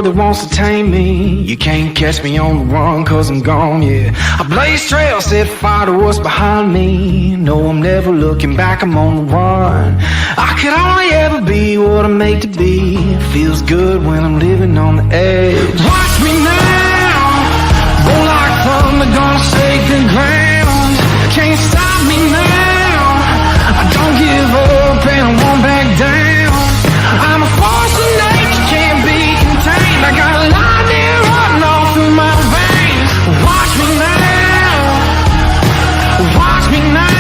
that wants to tame me. You can't catch me on the run, cause I'm gone, yeah. I blaze trails, set fire to what's behind me. No, I'm never looking back, I'm on the run. I could only ever be what I'm made to be. Feels good when I'm living on the edge. Watch me now, go like thunder, gonna shake the ground. Can't stop me now, I don't give up and I won't back down. I'm a force of nature, can't be contained. I got lightning running all through my veins. Watch me now, watch me now.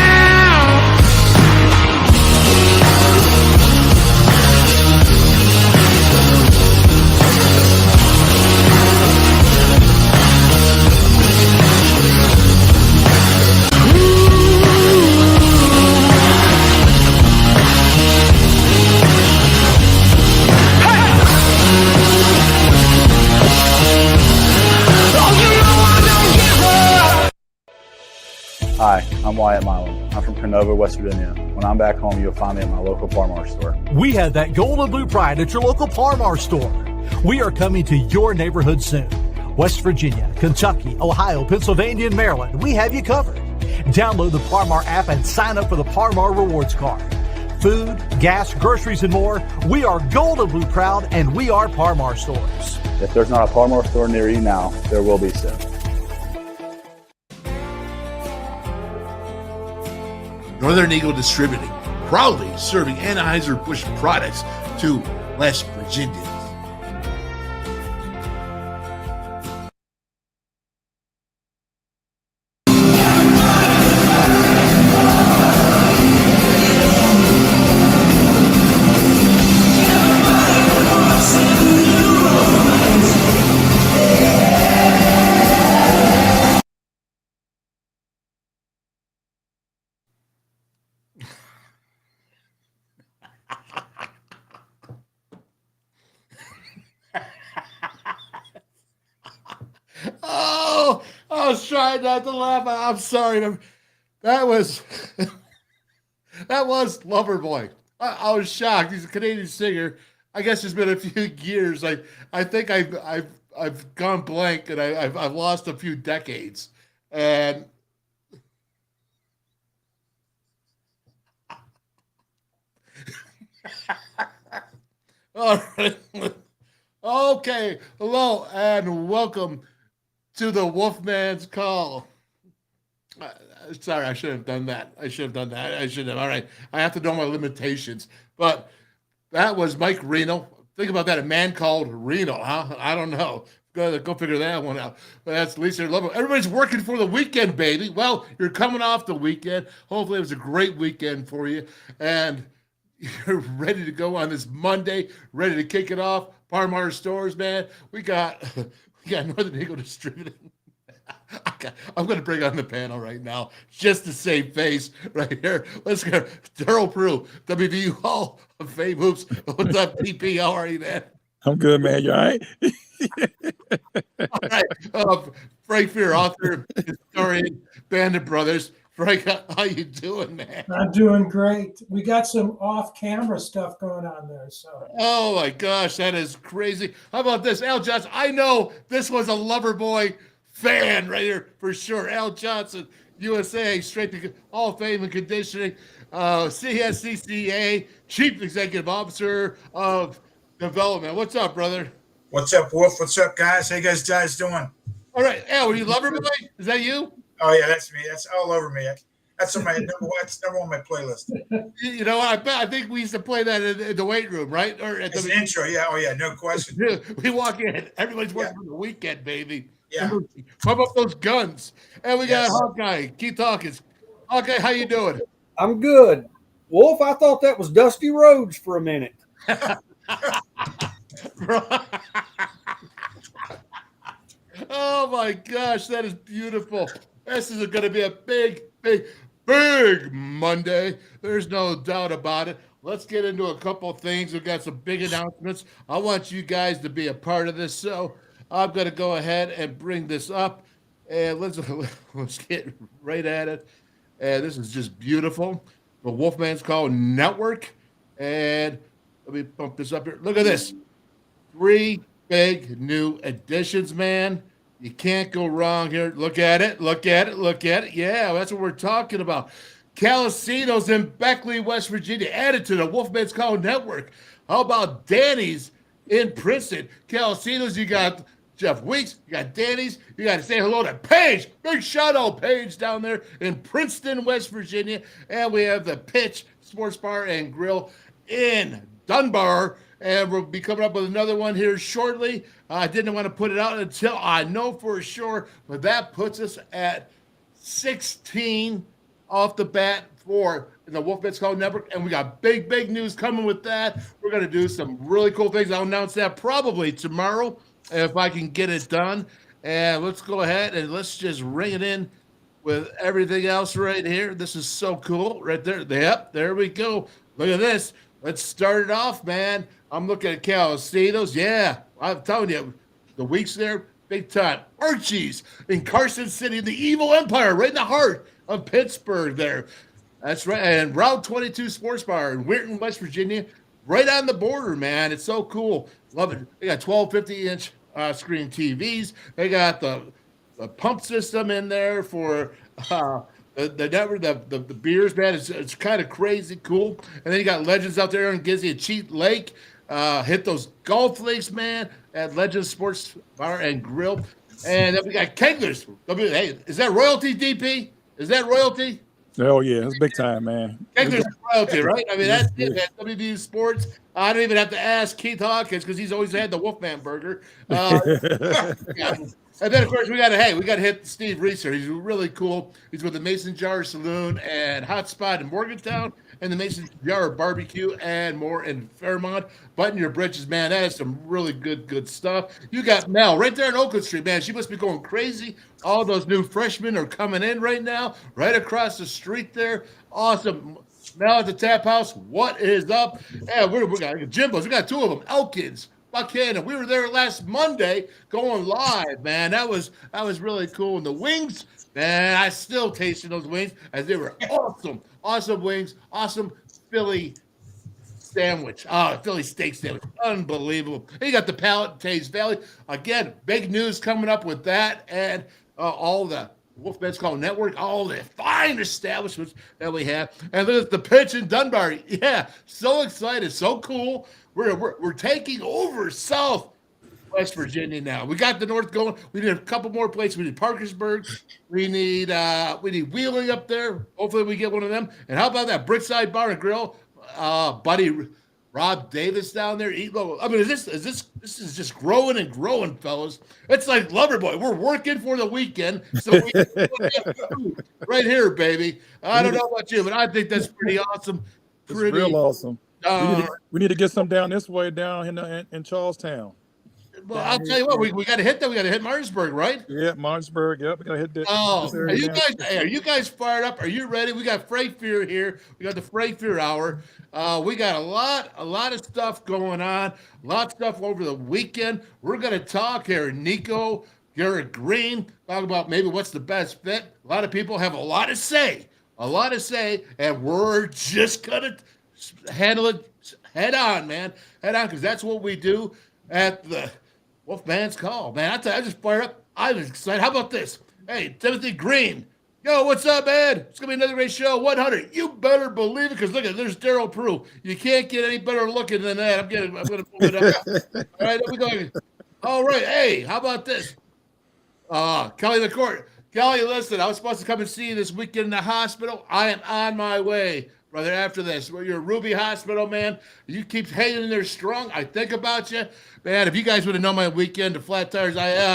Hi, I'm Wyatt Milam. I'm from Canova, West Virginia. When I'm back home, you'll find me at my local Par-Mar store. We have that gold and blue pride at your local Par-Mar store. We are coming to your neighborhood soon. West Virginia, Kentucky, Ohio, Pennsylvania, and Maryland, we have you covered. Download the Par-Mar app and sign up for the Par-Mar Rewards Card. Food, gas, groceries, and more, we are gold and blue proud, and we are Par-Mar stores. If there's not a Par-Mar store near you now, there will be soon. Northern Eagle Distributing, proudly serving Anheuser-Busch products to West Virginia. Oh, I was trying not to laugh. I'm sorry. That was Loverboy. I was shocked. He's a Canadian singer. I guess it's been a few years. I think I've gone blank and I've lost a few decades. And all right. Okay. Hello and welcome to the Wolfman's Call. Sorry, I should have done that. I should have. All right. I have to know my limitations. But that was Mike Reno. Think about that. A man called Reno, huh? I don't know. Go figure that one out. But that's Lisa Lover. Everybody's working for the weekend, baby. Well, you're coming off the weekend. Hopefully it was a great weekend for you. And you're ready to go on this Monday, ready to kick it off. Par-Mar stores, man. We got Northern Eagle Distributing. I'm going to bring on the panel right now just to save face right here. Let's go. Darryl Prue, WVU Hall of Fame Hoops. What's up, TP? How are you, man? I'm good, man. You all right? All right. Frank Fear, author, historian, Band of Brothers. Frank, how you doing, man? I'm doing great. We got some off-camera stuff going on there. So. Oh, my gosh. That is crazy. How about this? Al Johnson. I know this was a Loverboy fan right here for sure. Al Johnson, USA, straight to Hall of Fame and Conditioning, CSCCA, Chief Executive Officer of Development. What's up, brother? What's up, Wolf? What's up, guys? How you guys doing? All right. Al, were you Loverboy? Is that you? Oh, yeah, that's me. That's all over me. That's on my number one on my playlist. You know, I think we used to play that in the weight room, right? Or at the intro, yeah. Oh, yeah, no question. We walk in, everybody's working for the weekend, baby. Yeah. Pump up those guns. And we got Hawkeye, Keith Hawkins. Hawkeye, how you doing? I'm good. Wolf, I thought that was Dusty Rhodes for a minute. Oh, my gosh, that is beautiful. This is going to be a big Monday. There's no doubt about it. Let's get into a couple of things. We've got some big announcements. I want you guys to be a part of this. So I'm going to go ahead and bring this up. And let's get right at it. And this is just beautiful. The Wolfman's Call Network. And let me pump this up here. Look at this. 3 big new additions, man. You can't go wrong here. Look at it. Look at it. Look at it. Yeah, that's what we're talking about. Calacino's in Beckley, West Virginia, added to the WolfMan's Call Network. How about Danny's in Princeton? Calacino's, you got Jeff Weeks, you got Danny's, you got to say hello to Paige. Big shout out, Paige, down there in Princeton, West Virginia. And we have the Pitch Sports Bar and Grill in Dunbar. And we'll be coming up with another one here shortly. I didn't want to put it out until I know for sure, but that puts us at 16 off the bat for the WolfMan's Call Network, and we got big news coming with that. We're going to do some really cool things. I'll announce that probably tomorrow if I can get it done. And let's go ahead and let's just ring it in with everything else right here. This is so cool right there. Yep, there we go. Look at this. Let's start it off, man. I'm looking at Calacino's. Yeah, I'm telling you, the weeks there, big time. Archies in Carson City, the evil empire, right in the heart of Pittsburgh there. That's right. And Route 22 Sports Bar in Weirton, West Virginia, right on the border, man. It's so cool. Love it. They got 12 50-inch screen TVs. They got the pump system in there for the network, the beers, man. It's kind of crazy cool. And then you got Legends out there in Gizzy and Cheat Lake. Hit those golf links, man, at Legends Sports Bar and Grill. And then we got Keglers. Hey, is that royalty, DP? Is that royalty? Oh, yeah. It's big time, man. Keglers royalty, right? I mean, that's it, man. WVU Sports. I don't even have to ask Keith Hawkins because he's always had the Wolfman burger. Yeah. And then, of course, we got to hit Steve Reeser. He's really cool. He's with the Mason Jar Saloon and Hot Spot in Morgantown and the Mason Jar Barbecue and more in Fairmont. Button your britches, man. That is some really good stuff. You got Mel right there on Oakland Street, man. She must be going crazy. All those new freshmen are coming in right now, right across the street there. Awesome. Mel at the Tap House. What is up? Yeah, we got Jimbo's. We got two of them. Elkins. Buckhannon. We were there last Monday going live, man. That was really cool. And the wings, man, I still tasting those wings as they were awesome. Awesome wings. Awesome Philly sandwich. Philly steak sandwich. Unbelievable. And you got the Pallet, Teays Valley. Again, big news coming up with that and all the WolfMan's Call Network, all the fine establishments that we have. And there's the Pitch in Dunbar. Yeah, so excited. So cool. We're taking over South West Virginia now. We got the North going. We need a couple more places. We need Parkersburg. We need Wheeling up there. Hopefully we get one of them. And how about that Brickside Bar and Grill? Buddy Rob Davis down there. Eat local. I mean, this is just growing and growing, fellas. It's like Loverboy. We're working for the weekend, so we right here, baby. I don't know about you, but I think that's pretty awesome. It's real awesome. We need to get some down this way, down in Charlestown. Well, I'll tell you what, we got to hit that. We got to hit Martinsburg, right? Yeah, Martinsburg. Yep, we got to hit that. Oh, are you guys fired up? Are you ready? We got Freight Fear here. We got the Freight Fear Hour. We got a lot of stuff going on. A lot of stuff over the weekend. We're going to talk here. Nicco, Garrett, Greene, talk about maybe what's the best fit. A lot of people have a lot to say, and we're just going to handle it head on, man. Head on, because that's what we do at the WolfMan's Call. Man, I tell you, I just fired up. I was excited. How about this? Hey, Timothy Greene. Yo, what's up, man? It's going to be another great show. 100. You better believe it, because look at there's Darryl Prue. You can't get any better looking than that. I'm going to move it up. All right, there we go. All right. Hey, how about this? Kelly McCourt. Kelly, listen, I was supposed to come and see you this weekend in the hospital. I am on my way, brother, after this. You're Ruby Hospital, man. You keep hanging in there strong. I think about you. Man, if you guys would have known my weekend, the flat tires,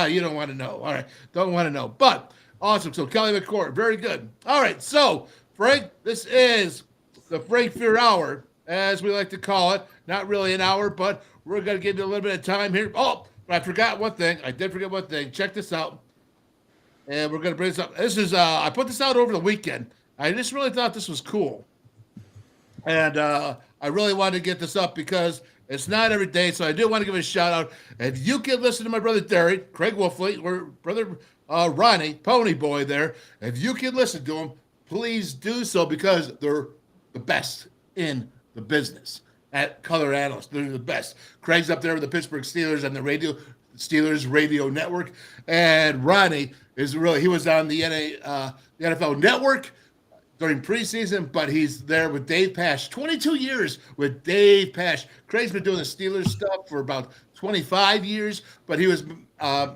you don't want to know. All right, don't want to know. But awesome. So Kelly McCourt, very good. All right, so Frank, this is the Frank Fear Hour, as we like to call it. Not really an hour, but we're going to give you a little bit of time here. Oh, I forgot one thing. I did forget one thing. Check this out. And we're going to bring this up. This is, I put this out over the weekend. I just really thought this was cool. And I really wanted to get this up because it's not every day. So I do want to give a shout out. If you can listen to my brother Derry, Craig Wolfley, or brother Ronnie, Pony Boy there, if you can listen to them, please do so because they're the best in the business. at color analyst. They're the best. Craig's up there with the Pittsburgh Steelers and the Steelers radio network, and Ronnie is he was on the NFL Network during preseason, but he's there with Dave Pasch. 22 years with Dave Pasch. Craig's been doing the Steelers stuff for about 25 years, but he was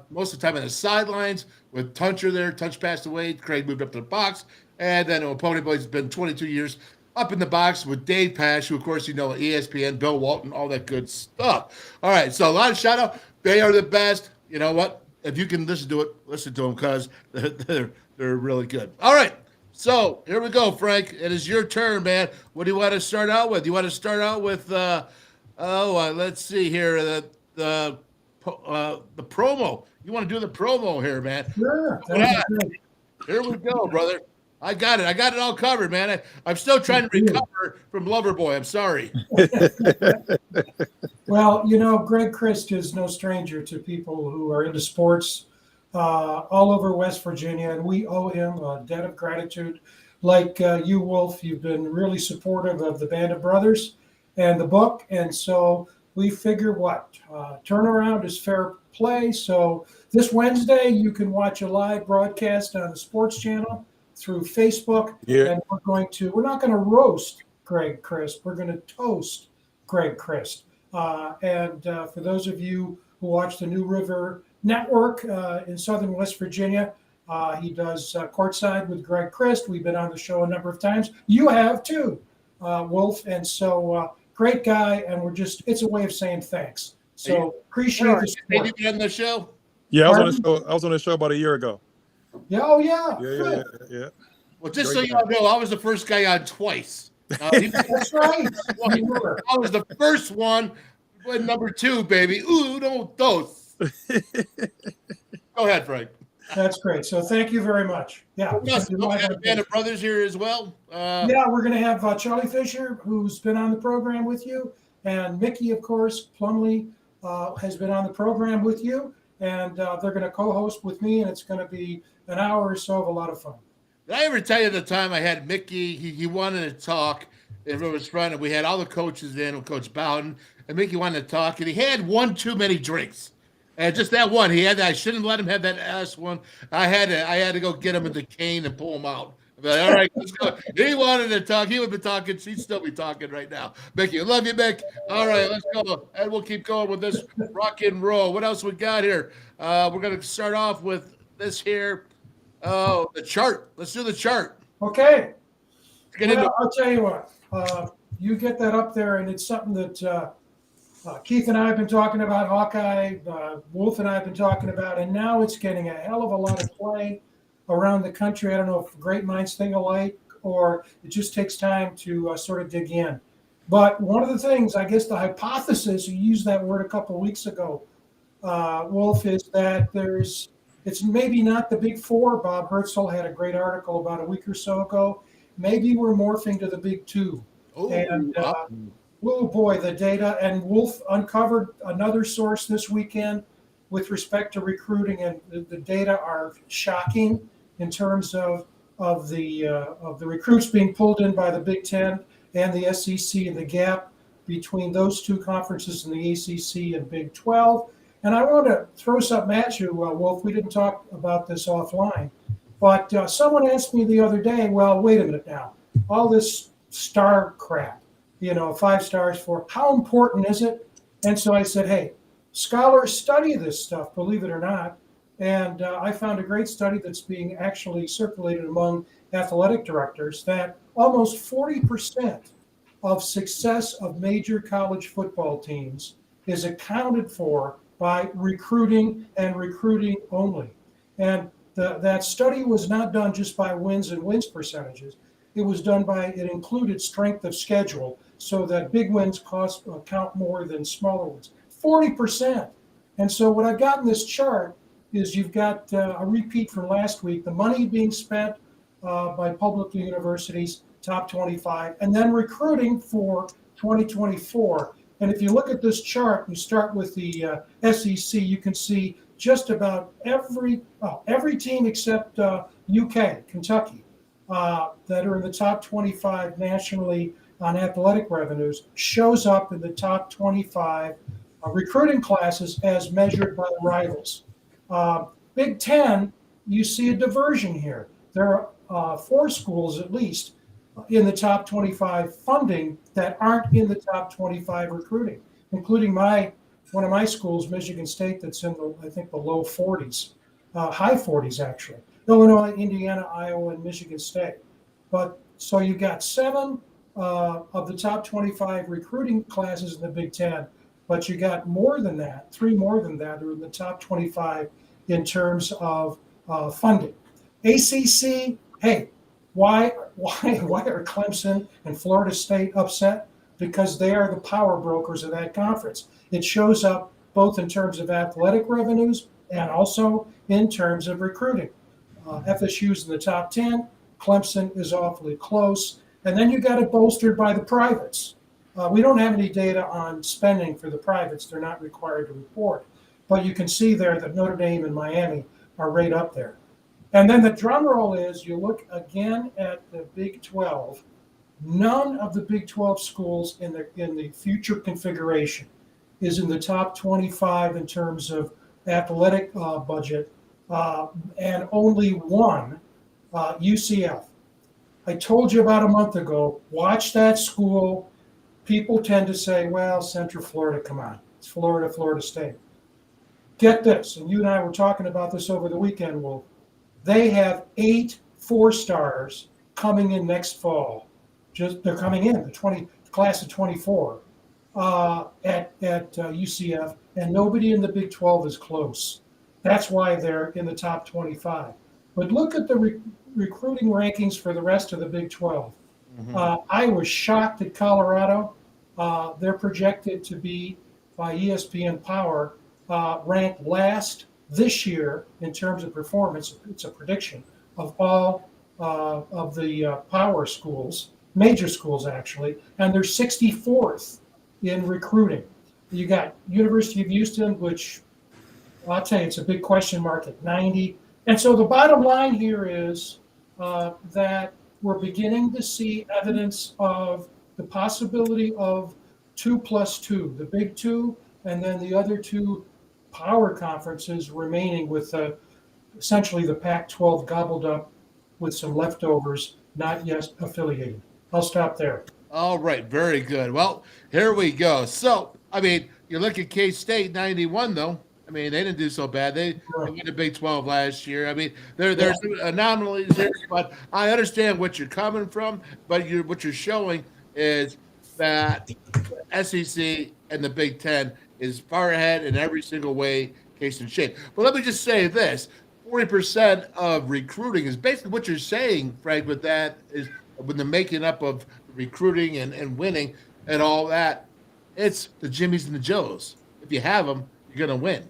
most of the time on the sidelines with Tuncher there. Tunch passed away. Craig moved up to the box, and then Pony Boy's been 22 years up in the box with Dave Pasch, who, of course, ESPN, Bill Walton, all that good stuff. All right, so a lot of shout-out. They are the best. You know what? If you can listen to it, listen to them because they're really good. All right, so here we go, Frank. It is your turn, man. What do you want to start out with? You want to start out with, let's see here, the promo. You want to do the promo here, man? Sure. Here we go, brother. I got it. I got it all covered, man. I'm still trying to recover from Loverboy. I'm sorry. Well, Greg Christ is no stranger to people who are into sports all over West Virginia, and we owe him a debt of gratitude. Like you, Wolf, you've been really supportive of the Band of Brothers and the book, and so we figure turnaround is fair play. So this Wednesday, you can watch a live broadcast on the Sports Channel through Facebook, and we're not going to roast Greg Christ. We're going to toast Greg Christ. And for those of you who watch the New River Network in Southern West Virginia, he does Courtside with Greg Christ. We've been on the show a number of times. You have too, Wolf. And so great guy. And it's a way of saying thanks. So appreciate the support. Did you get on the show? Yeah, I was on the show about a year ago. Yeah, oh yeah. Yeah. Well, just so you all know, I was the first guy on twice. That's right. I was the first one, but number 2, baby. Uno, dos. Go ahead, Frank. That's great. So thank you very much. Yeah. We have a Band of Brothers here as well. Yeah, we're going to have Charlie Fisher, who's been on the program with you, and Mickey, of course, Plumley has been on the program with you, and they're going to co-host with me, and it's going to be an hour or so of a lot of fun. Did I ever tell you the time I had Mickey? He wanted to talk. It was fun, and we had all the coaches in with Coach Bowden, and Mickey wanted to talk, and he had one too many drinks. And just that one, I shouldn't let him have that ass one. I had to go get him in the cane and pull him out. But, all right, let's go. He wanted to talk. He would be talking. He'd still be talking right now. Mickey, I love you, Mick. All right, let's go. And we'll keep going with this rock and roll. What else we got here? We're going to start off with this here. Oh, the chart. Let's do the chart. Okay. I'll tell you what. You get that up there, and it's something that Keith and I have been talking about, Hawkeye, Wolf and I have been talking about, and now it's getting a hell of a lot of play around the country. I don't know if great minds think alike or it just takes time to sort of dig in. But one of the things, I guess the hypothesis, you used that word a couple of weeks ago, Wolf, is that it's maybe not the big four. Bob Herzl had a great article about a week or so ago. Maybe we're morphing to the big two. Oh boy, the data. And Wolf uncovered another source this weekend with respect to recruiting, and the data are shocking in terms of the recruits being pulled in by the Big Ten and the SEC, and the gap between those two conferences in the ACC and Big 12. And I want to throw something at you, Wolf. We didn't talk about this offline, but someone asked me the other day, well, wait a minute now, all this star crap, 5 stars for, how important is it? And so I said, hey, scholars study this stuff, believe it or not. And I found a great study that's being actually circulated among athletic directors that almost 40% of success of major college football teams is accounted for by recruiting and recruiting only. And that study was not done just by wins and wins percentages. It was done it included strength of schedule, so that big wins count more than smaller ones. 40%. And so what I've got in this chart is you've got a repeat from last week, the money being spent by public universities, top 25, and then recruiting for 2024. And if you look at this chart, you start with the SEC, you can see just about every team except UK, Kentucky, that are in the top 25 nationally on athletic revenues shows up in the top 25 recruiting classes as measured by rivals. Big Ten, you see a diversion here. There are 4 schools at least in the top 25 funding that aren't in the top 25 recruiting, including one of my schools, Michigan State, that's in the, I think, the low 40s, high 40s actually. Illinois, Indiana, Iowa, and Michigan State. But so you've got 7 of the top 25 recruiting classes in the Big Ten, but you got more than that, 3 more than that are in the top 25 in terms of funding. ACC, hey, why are Clemson and Florida State upset? Because they are the power brokers of that conference. It shows up both in terms of athletic revenues and also in terms of recruiting. FSU's in the top 10. Clemson is awfully close. And then you got it bolstered by the privates. We don't have any data on spending for the privates. They're not required to report. But you can see there that Notre Dame and Miami are right up there. And then the drum roll is you look again at the Big 12. None of the Big 12 schools in the future configuration is in the top 25 in terms of athletic budget, and only one, UCF. I told you about a month ago, watch that school. People tend to say, well, Central Florida, come on. It's Florida State. Get this, and you and I were talking about this over the weekend, Wolf. They have 8 4-stars coming in next fall. They're coming in, the class of 24 at UCF, and nobody in the Big 12 is close. That's why they're in the top 25. But look at the recruiting rankings for the rest of the Big 12. I was shocked at Colorado. They're projected to be, by ESPN Power, ranked last this year in terms of performance. It's a prediction of all of the power schools, major schools actually, and they're 64th in recruiting. You got University of Houston, which I'll tell you, it's a big question mark at 90. And so the bottom line here is that we're beginning to see evidence of the possibility of 2+2, the Big 2, and then the other 2 power conferences remaining with essentially the Pac-12 gobbled up with some leftovers not yet affiliated. I'll stop there. All right, very good. Well, here we go. So, I mean, you look at K-State 91, though. I mean, they didn't do so bad. They won the Big 12 last year. I mean, there's anomalies there, but I understand what you're coming from. But what you're showing is that SEC and the Big Ten is far ahead in every single way, case and shape. But let me just say this. 40% of recruiting is basically what you're saying, Frank, with that is with the making up of recruiting and winning and all that. It's the Jimmies and the Joes. If you have them, you're going to win.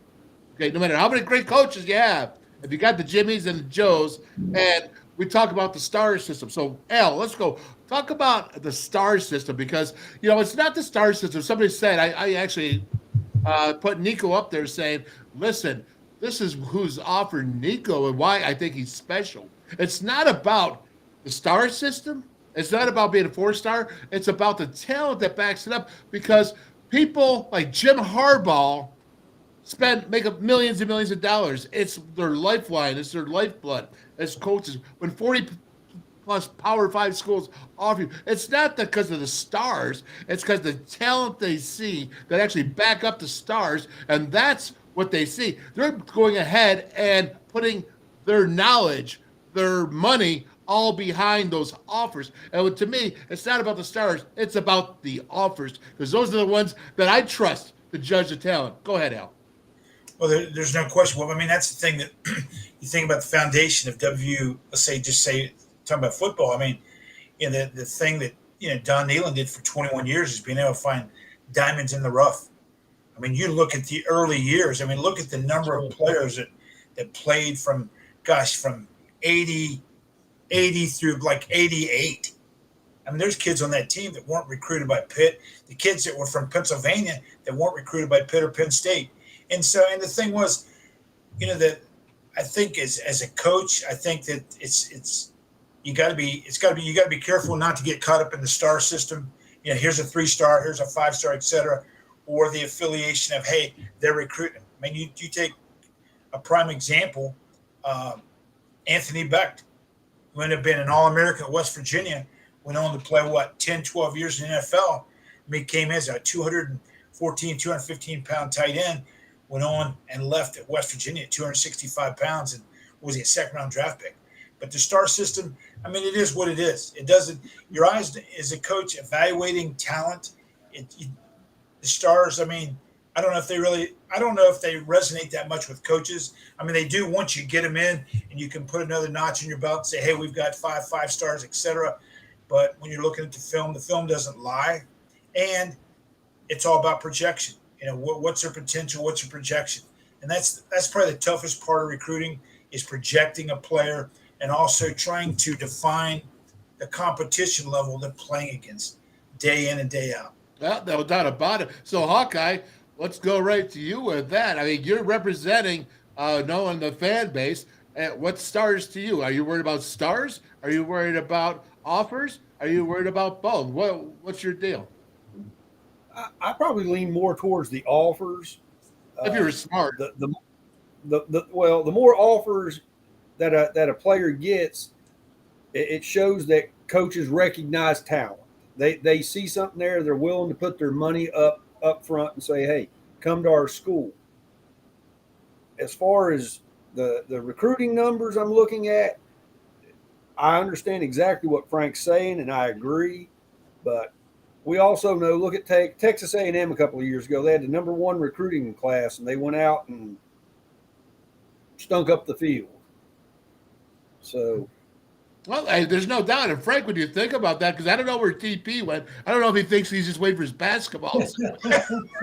Okay, no matter how many great coaches you have, if you got the Jimmies and the Joes, and we talk about the star system. So, Al, let's go talk about the star system because, you know, it's not the star system. Somebody said, I actually put Nicco up there saying, listen, this is who's offered Nicco and why I think he's special. It's not about the star system. It's not about being a 4-star. It's about the talent that backs it up because people like Jim Harbaugh make up millions and millions of dollars. It's their lifeline. It's their lifeblood as coaches. When 40-plus Power 5 schools offer you, it's not because of the stars. It's because the talent they see that actually back up the stars, and that's what they see. They're going ahead and putting their knowledge, their money, all behind those offers. And to me, it's not about the stars. It's about the offers because those are the ones that I trust to judge the talent. Go ahead, Al. Well, there's no question. Well, I mean, that's the thing that you think about the foundation of WVU. Let's say, talking about football. I mean, you know, the thing that, you know, Don Nehlen did for 21 years is being able to find diamonds in the rough. I mean, you look at the early years. I mean, look at the number of players that played from 80 through like 88. I mean, there's kids on that team that weren't recruited by Pitt. The kids that were from Pennsylvania that weren't recruited by Pitt or Penn State. And the thing was, you know, that I think as a coach, I think that it's you got to be careful not to get caught up in the star system. Here's a 3-star, here's a 5-star, etc., or the affiliation of, hey, they're recruiting. I mean, you take a prime example, Anthony Becht, who ended up being an All-American at West Virginia, went on to play, 10, 12 years in the NFL. I mean, came in as a 214, 215-pound tight end, went on and left at West Virginia at 265 pounds and was a second-round draft pick. But the star system, I mean, it is what it is. It doesn't – your eyes as a coach evaluating talent, the stars, I mean, I don't know if they resonate that much with coaches. I mean, they do once you get them in and you can put another notch in your belt and say, hey, we've got 5 stars, et cetera. But when you're looking at the film doesn't lie. And it's all about projection. What's their potential? What's their projection? And that's probably the toughest part of recruiting is projecting a player and also trying to define the competition level they're playing against day in and day out. Well, no doubt about it. So, Hawkeye, let's go right to you with that. I mean, you're representing knowing the fan base. What stars to you? Are you worried about stars? Are you worried about offers? Are you worried about both? What's your deal? I probably lean more towards the offers. If you're smart. The more offers that a player gets, it shows that coaches recognize talent. They see something there, they're willing to put their money up front and say, hey, come to our school. As far as the recruiting numbers I'm looking at, I understand exactly what Frank's saying, and I agree. But we also know, look at Texas A&M a couple of years ago. They had the #1 recruiting class, and they went out and stunk up the field. So, well, there's no doubt. And Frank, when you think about that, because I don't know where TP went. I don't know if he thinks he's just waiting for his basketballs.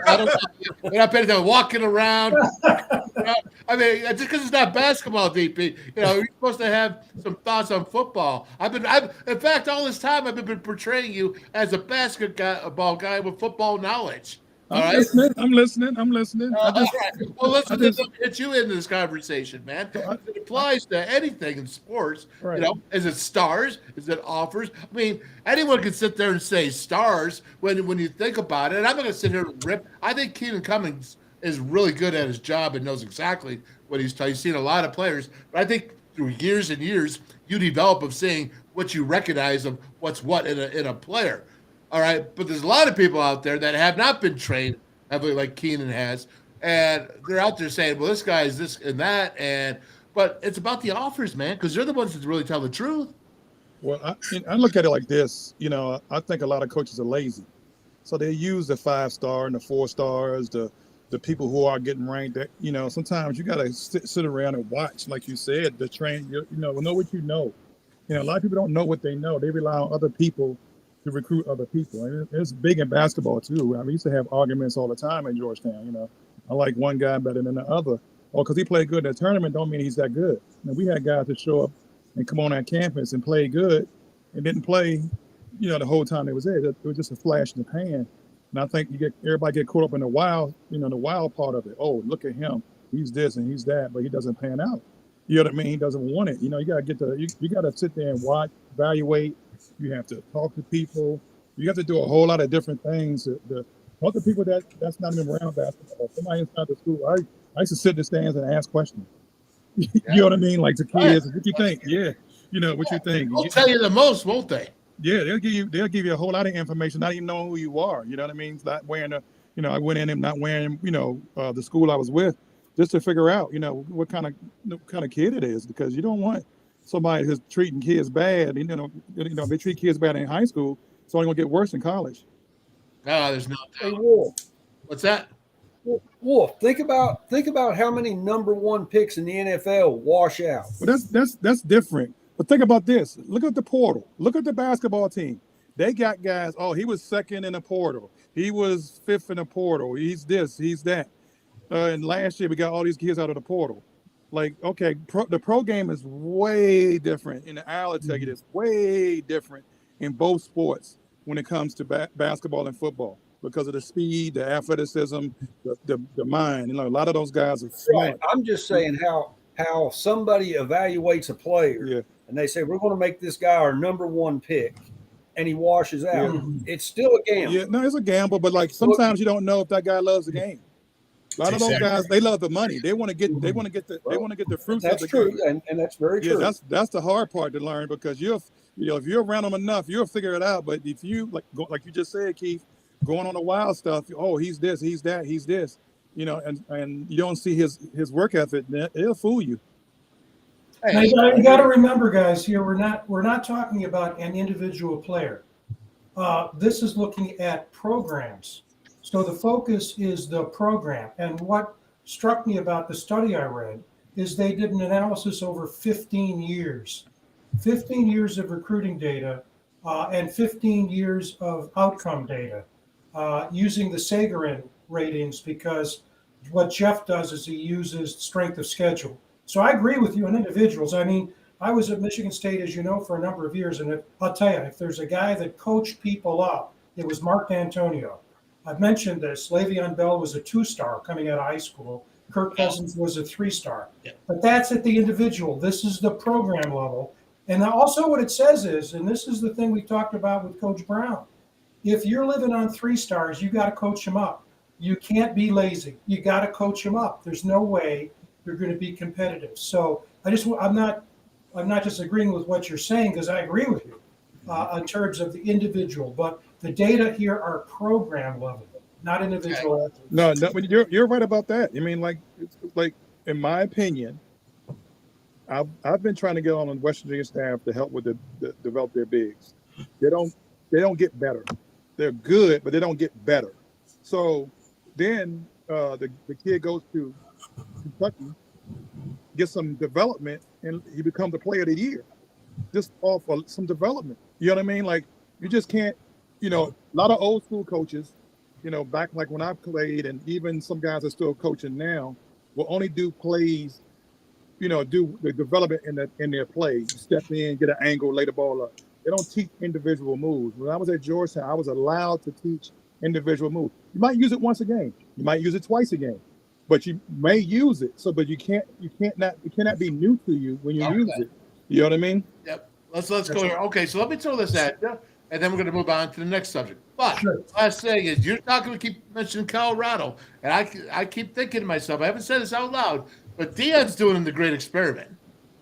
I don't know. We're not paying attention, walking around. I mean, just because it's not basketball, DP, you're supposed to have some thoughts on football. In fact, all this time I've been portraying you as a basketball guy with football knowledge. I'm listening. All right. Well, let's get you into this conversation, man. It applies to anything in sports. Right. Is it stars? Is it offers? I mean, anyone can sit there and say stars when you think about it. And I'm not going to sit here and rip. I think Keenan Cummings is really good at his job and knows exactly what he's telling. He's seen a lot of players. But I think through years and years, you develop of seeing what you recognize of what's what in a player. All right, but there's a lot of people out there that have not been trained heavily like Keenan has, and they're out there saying, well, this guy is this and that, but it's about the offers, man, because they're the ones that really tell the truth. Well, I look at it like this. I think a lot of coaches are lazy. So they use the 5-star and the 4 stars, the people who are getting ranked. That sometimes you got to sit around and watch, like you said, the train. Know what you know. A lot of people don't know what they know. They rely on other people to recruit other people. And it's big in basketball too. I mean, we used to have arguments all the time in Georgetown. I like one guy better than the other. Because he played good in the tournament don't mean he's that good. We had guys that show up and come on that campus and play good and didn't play, the whole time they was there. It was just a flash in the pan. And I think everybody get caught up in the wild part of it. Oh, look at him. He's this and he's that, but he doesn't pan out. You know what I mean? He doesn't want it. You got to you got to sit there and watch, evaluate. You have to talk to people. You have to do a whole lot of different things. To talk to people that's not even around basketball. Somebody inside the school. I used to sit in the stands and ask questions. You know what I mean? Like to kids, what you think? Yeah. What you think? They'll tell you the most, won't they? Yeah, they'll give you a whole lot of information, not even knowing who you are. You know what I mean? It's not wearing I went in and not wearing, the school I was with, just to figure out, what kind of kid it is, because you don't want somebody who's treating kids bad. They treat kids bad in high school. It's only gonna get worse in college. No, there's no doubt. Hey, Wolf. What's that? Wolf, think about how many #1 picks in the NFL wash out. Well, that's different. But think about this. Look at the portal. Look at the basketball team. They got guys. Oh, he was second in the portal. He was 5th in the portal. He's this. He's that. And last year we got all these kids out of the portal. Like, okay, the pro game is way different. And I'll tell you this, way different in both sports when it comes to basketball and football, because of the speed, the athleticism, the mind. A lot of those guys are smart. Right. I'm just saying how somebody evaluates a player. Yeah. and they say, we're going to make this guy our number one pick, and he washes out, it's still a gamble. Yeah, no, it's a gamble, but like sometimes you don't know if that guy loves the game. A lot of those guys, they love the money. They want to get the fruits of the true, game. and that's very true. That's the hard part to learn, because if you're around them enough, you'll figure it out. But if you like you just said, Keith, going on the wild stuff, oh, he's this, he's that, he's this, and you don't see his work ethic, it'll fool you. Now, you got to remember, guys, here we're not talking about an individual player. This is looking at programs. So the focus is the program. And what struck me about the study I read is they did an analysis over 15 years. 15 years of recruiting data and 15 years of outcome data using the Sagarin ratings, because what Jeff does is he uses strength of schedule. So I agree with you on individuals. I mean, I was at Michigan State, as you know, for a number of years. And I'll tell you, if there's a guy that coached people up, it was Mark D'Antonio. I've mentioned this. Le'Veon Bell was a 2-star coming out of high school. Kirk Cousins was a 3-star. Yeah. But that's at the individual. This is the program level. And also what it says is, and this is the thing we talked about with Coach Brown, if you're living on 3 stars, you got to coach them up. You can't be lazy. You got to coach them up. There's no way you're going to be competitive. So I'm not disagreeing with what you're saying, because I agree with you in terms of the individual. But the data here are program level, not individual athletes. No, you're right about that. I mean, like in my opinion, I've been trying to get on the West Virginia staff to help with the develop their bigs. They don't get better. They're good, but they don't get better. So then the kid goes to Kentucky, gets some development, and he becomes the player of the year just off of some development. You know what I mean? Like, you just can't, a lot of old school coaches, back like when I played, and even some guys are still coaching now, will only do plays, do the development in their plays. Step in, get an angle, lay the ball up. They don't teach individual moves. When I was at Georgetown, I was allowed to teach individual moves. You might use it once a game. You might use it twice a game, but you may use it. But it cannot be new to you when you use it. You know what I mean? Yep. Let's go here. Okay, so let me throw this at you, and then we're going to move on to the next subject. But last thing is, you're talking. We keep mentioning Colorado, and I keep thinking to myself, I haven't said this out loud, but Deion's doing the great experiment.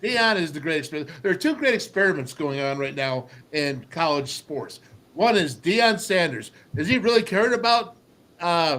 Deion is the great experiment. There are 2 great experiments going on right now in college sports. One is Deion Sanders. Is he really caring about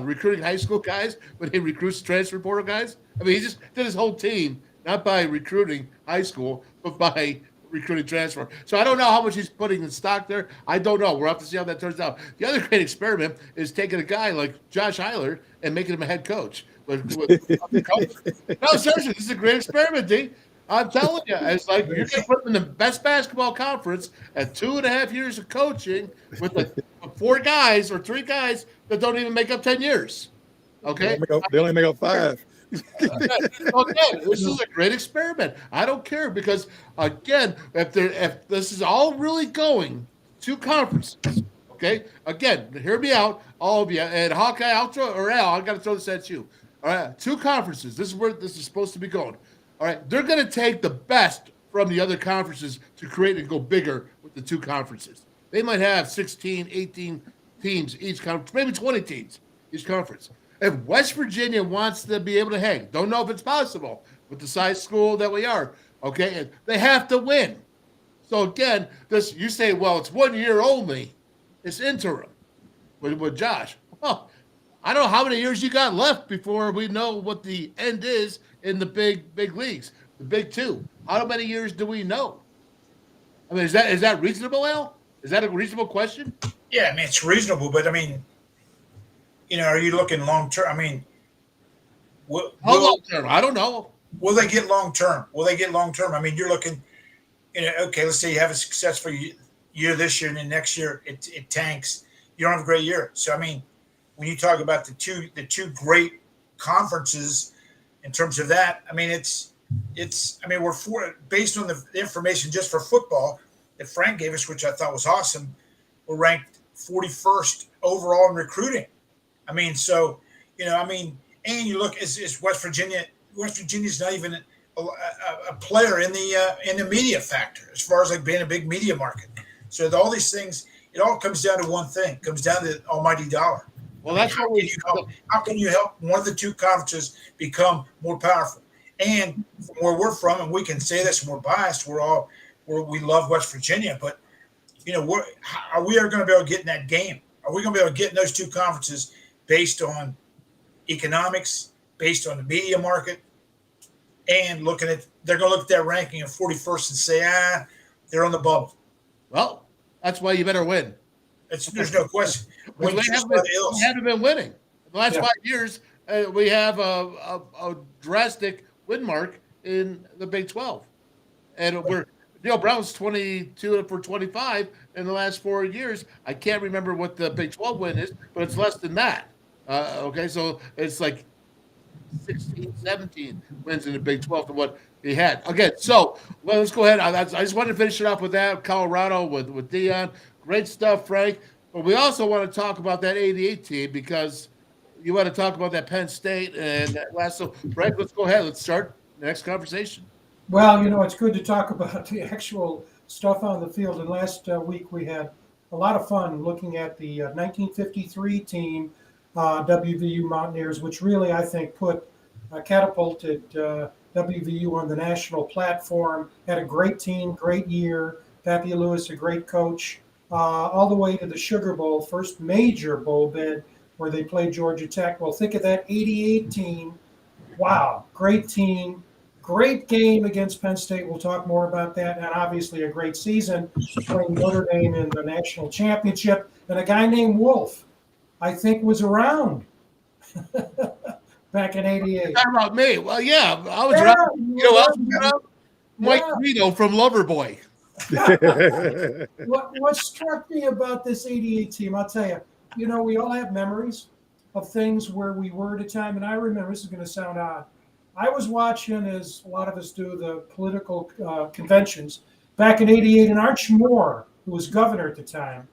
recruiting high school guys when he recruits transfer portal guys? I mean, he just did his whole team not by recruiting high school, but by recruiting transfer. So I don't know how much he's putting in stock there. I don't know. We'll have to see how that turns out. The other great experiment is taking a guy like Josh Heiler and making him a head coach. No, seriously, this is a great experiment, D. I'm telling you, it's like you're going to put him in the best basketball conference at 2.5 years of coaching with 4 guys or 3 guys that don't even make up 10 years. Okay? They only make up 5. Okay, this is a great experiment. I don't care, because again, if this is all really going 2 conferences, okay? Again, hear me out, all of you, and Hawkeye, I got to throw this at you. All right, 2 conferences. This is where this is supposed to be going. All right, they're going to take the best from the other conferences to create and go bigger with the 2 conferences. They might have 16, 18 teams each conference, maybe 20 teams each conference. If West Virginia wants to be able to hang, don't know if it's possible with the size school that we are, okay, and they have to win. So again, you say, well, it's 1 year only. It's interim with Josh. Well, I don't know how many years you got left before we know what the end is in the big leagues, the big 2. How many years do we know? I mean, is that reasonable, Al? Is that a reasonable question? Yeah, I mean, it's reasonable, but I mean, are you looking long term? I mean, how long term? I don't know. Will they get long term? I mean, you're looking, okay, let's say you have a successful year this year, and then next year it tanks. You don't have a great year. So, I mean, when you talk about the two great conferences in terms of that, I mean, we're based on the information just for football that Frank gave us, which I thought was awesome. We're ranked 41st overall in recruiting. I mean, so, and you look, is West Virginia. West Virginia's not even a player in the media factor as far as like being a big media market. So all these things, it all comes down to one thing. It comes down to the almighty dollar. Well, that's how can you help one of the two conferences become more powerful? And from where we're from, and we can say this, and we're biased. We love West Virginia, but are we ever going to be able to get in that game? Are we going to be able to get in those two conferences based on economics, based on the media market, and they're going to look at that ranking of 41st and say, they're on the bubble. Well, that's why you better win. There's no question. We haven't been winning. The last 5 years, we have a drastic win mark in the Big 12. And Neil Brown's 22 for 25 in the last 4 years. I can't remember what the Big 12 win is, but it's less than that. Okay, so it's like 16, 17 wins in the Big 12 to what he had. Okay, so let's go ahead. I just wanted to finish it off with that. Colorado with Dion. Great stuff, Frank. But we also want to talk about that 88 team because you want to talk about that Penn State and that last. So, Frank, let's go ahead. Let's start the next conversation. Well, it's good to talk about the actual stuff on the field. And last week we had a lot of fun looking at the 1953 team, WVU Mountaineers, which really, I think, catapulted WVU on the national platform. Had a great team, great year. Pappy Lewis, a great coach, all the way to the Sugar Bowl, first major bowl bid where they played Georgia Tech. Well, think of that 88 team. Wow, great team. Great game against Penn State. We'll talk more about that. And obviously a great season playing Notre Dame in the national championship. And a guy named Wolf, I think, was around back in 88. Talking about me. Well, yeah, I was around. I was around Mike Vito from Loverboy. What struck me about this 88 team, I'll tell you, we all have memories of things where we were at a time. And I remember, this is going to sound odd, I was watching, as a lot of us do, the political conventions back in 88, and Arch Moore, who was governor at the time,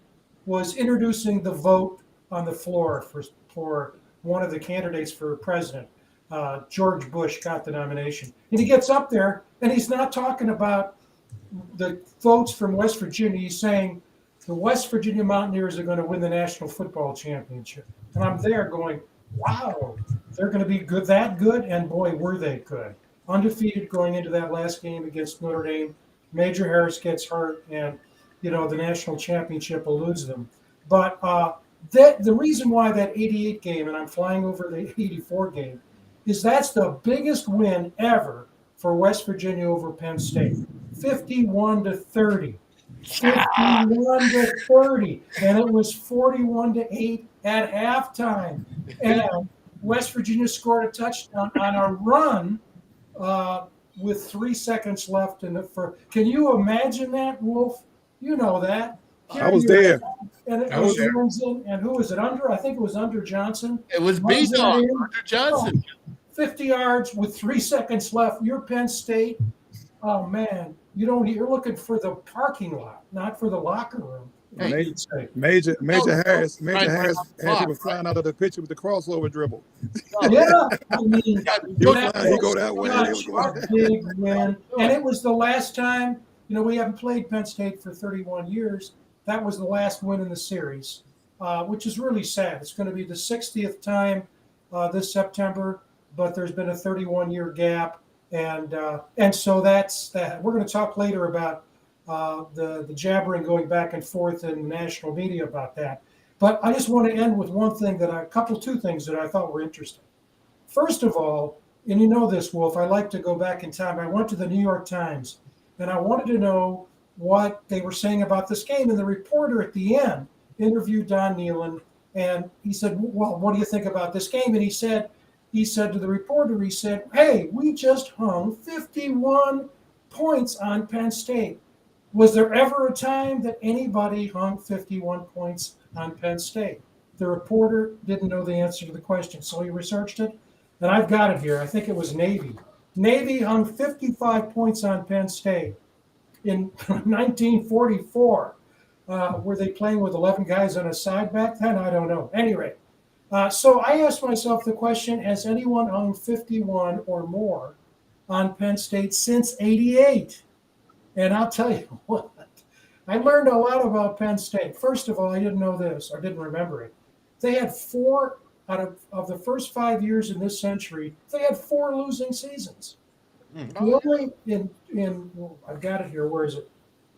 was introducing the vote on the floor for one of the candidates for president. George Bush got the nomination. And he gets up there, and he's not talking about the votes from West Virginia. He's saying the West Virginia Mountaineers are going to win the National Football Championship. And I'm there going, wow, they're going to be that good, and boy, were they good. Undefeated going into that last game against Notre Dame. Major Harris gets hurt, and, the national championship eludes them. But the reason why that 88 game, and I'm flying over the 84 game, is that's the biggest win ever for West Virginia over Penn State. 51-30. 51-30. And it was 41-8 at halftime. And West Virginia scored a touchdown on a run with 3 seconds left in the first. Can you imagine that, Wolf? You know that. I was there. And it was and who was it under? I think it was under Johnson. It was under Johnson. 50 yards with 3 seconds left. You're Penn State. Oh man, you're looking for the parking lot, not for the locker room. Major Harris had people flying out of the picture with the crossover dribble. Yeah, I mean, he go that way. Big win, and it was the last time. We haven't played Penn State for 31 years. That was the last win in the series, which is really sad. It's going to be the 60th time this September, but there's been a 31-year gap, and so that's that. We're going to talk later about the jabbering going back and forth in the national media about that. But I just want to end with two things that I thought were interesting. First of all, and you know this, Wolf, I like to go back in time. I went to the New York Times, and I wanted to know what they were saying about this game. And the reporter at the end interviewed Don Nehlen, and he said, well, what do you think about this game? And he said to the reporter, hey, we just hung 51 points on Penn State. Was there ever a time that anybody hung 51 points on Penn State? The reporter didn't know the answer to the question, so he researched it, and I've got it here. I think it was Navy. Navy hung 55 points on Penn State in 1944. Were they playing with 11 guys on a side back then? I don't know. Anyway, so I asked myself the question, has anyone hung 51 or more on Penn State since '88. And I'll tell you what, I learned a lot about Penn State. First of all, I didn't know this or didn't remember it. They had 4 out of the first 5 years in this century, they had 4 losing seasons. Only in I've got it here. Where is it?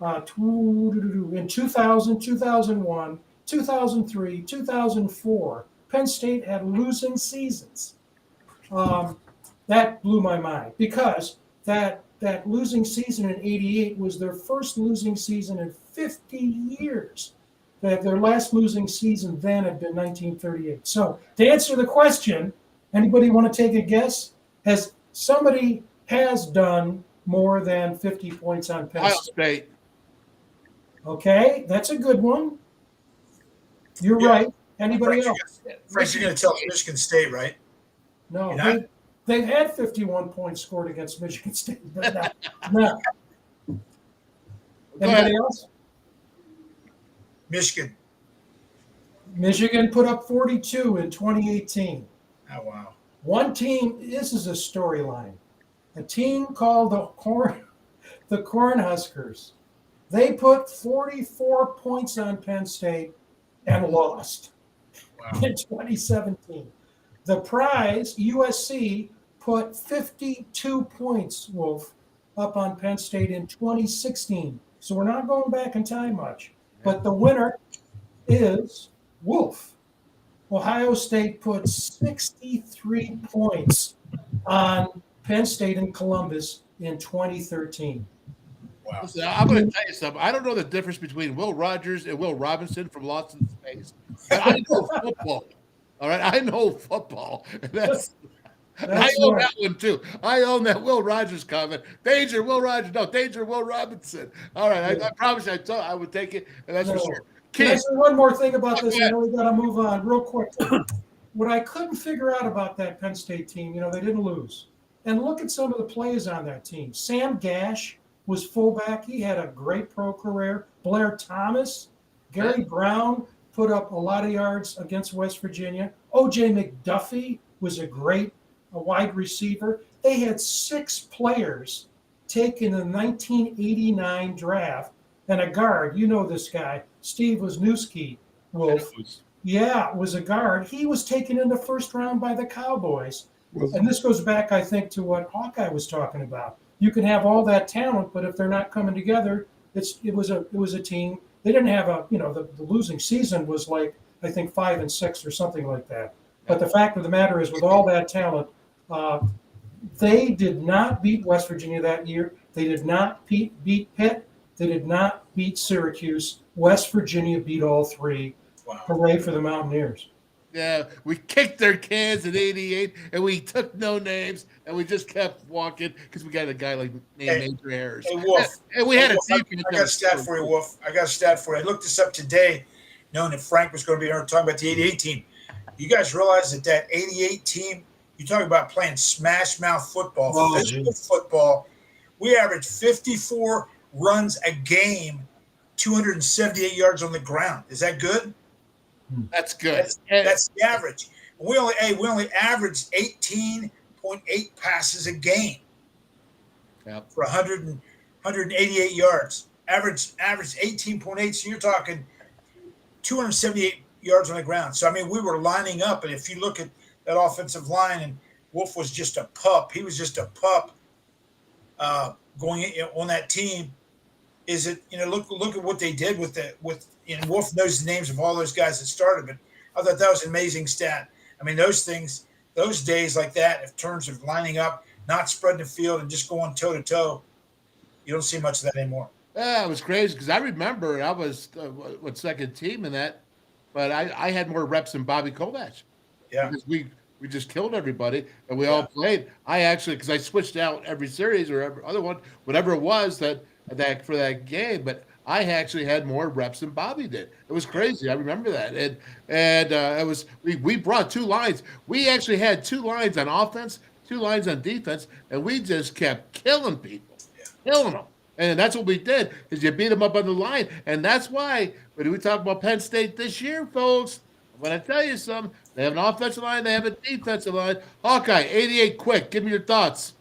In 2000, 2001, 2003, 2004, Penn State had losing seasons. That blew my mind because that losing season in '88 was their first losing season in 50 years. Their last losing season then had been 1938. So to answer the question, anybody want to take a guess? Has somebody done more than 50 points on Penn State? Okay, that's a good one. You're right. Anybody else? Frank, you're going to tell Michigan State, right? No, they've had 51 points scored against Michigan State, but not. Anybody else? Michigan put up 42 in 2018. Oh, wow. One team, this is a storyline. A team called the Cornhuskers. They put 44 points on Penn State and lost in 2017. The prize, USC, put 52 points, Wolf, up on Penn State in 2016. So we're not going back in time much. But the winner is Wolf. Ohio State put 63 points on Penn State in Columbus in 2013. Wow. Listen, I'm going to tell you something. I don't know the difference between Will Rogers and Will Robinson from Lost in Space. I know football. All right, I know football. I own that one too. I own that Will Rogers comment. Danger, Will Rogers. No, danger, Will Robinson. All right, I promise you, I would take it, and that's for sure. Can I say one more thing about this? I know we got to move on real quick. What I couldn't figure out about that Penn State team, they didn't lose. And look at some of the plays on that team. Sam Gash was fullback. He had a great pro career. Blair Thomas, Gary Brown put up a lot of yards against West Virginia. O.J. McDuffie was a wide receiver. They had 6 players taken in the 1989 draft and a guard. You know this guy, Steve Wisniewski, Wolf. Yeah, was a guard. He was taken in the first round by the Cowboys. And this goes back, I think, to what Hawkeye was talking about. You can have all that talent, but if they're not coming together, it was a team. They didn't have the losing season was like, I think 5-6 or something like that. But the fact of the matter is, with all that talent, they did not beat West Virginia that year. They did not beat Pitt. They did not beat Syracuse. West Virginia beat all 3. Wow. Hooray for the Mountaineers. Yeah, we kicked their cans in '88, and we took no names, and we just kept walking because we got a guy named Major Harris. Hey, Wolf. And we had a team. I got a stat for you, Wolf. I looked this up today, knowing that Frank was going to be here talking about the '88 team. You guys realize that '88 team, you talk about playing smash mouth football, physical football. We averaged 54 runs a game, 278 yards on the ground. Is that good? That's good. That's the average. We only averaged 18.8 passes a game for 188 yards. Average 18.8. So you're talking 278 yards on the ground. So we were lining up, and if you look at that offensive line, and Wolf was just a pup. He was just a pup going on that team. Look at what they did with Wolf knows the names of all those guys that started, but I thought that was an amazing stat. Those things, those days like that, in terms of lining up, not spreading the field and just going toe to toe, you don't see much of that anymore. Yeah, it was crazy because I remember I was second team in that, but I had more reps than Bobby Kovac. Yeah, because we just killed everybody and we all played. I actually, because I switched out every series or every other one, whatever it was that for that game, but I actually had more reps than Bobby did. It was crazy. I remember that. And it was we brought 2 lines. We actually had 2 lines on offense, 2 lines on defense, and we just kept killing people, killing them. And that's what we did, is you beat them up on the line. And that's why when we talk about Penn State this year, folks, when I tell you something, they have an offensive line, they have a defensive line. Hawkeye, 88 quick. Give me your thoughts.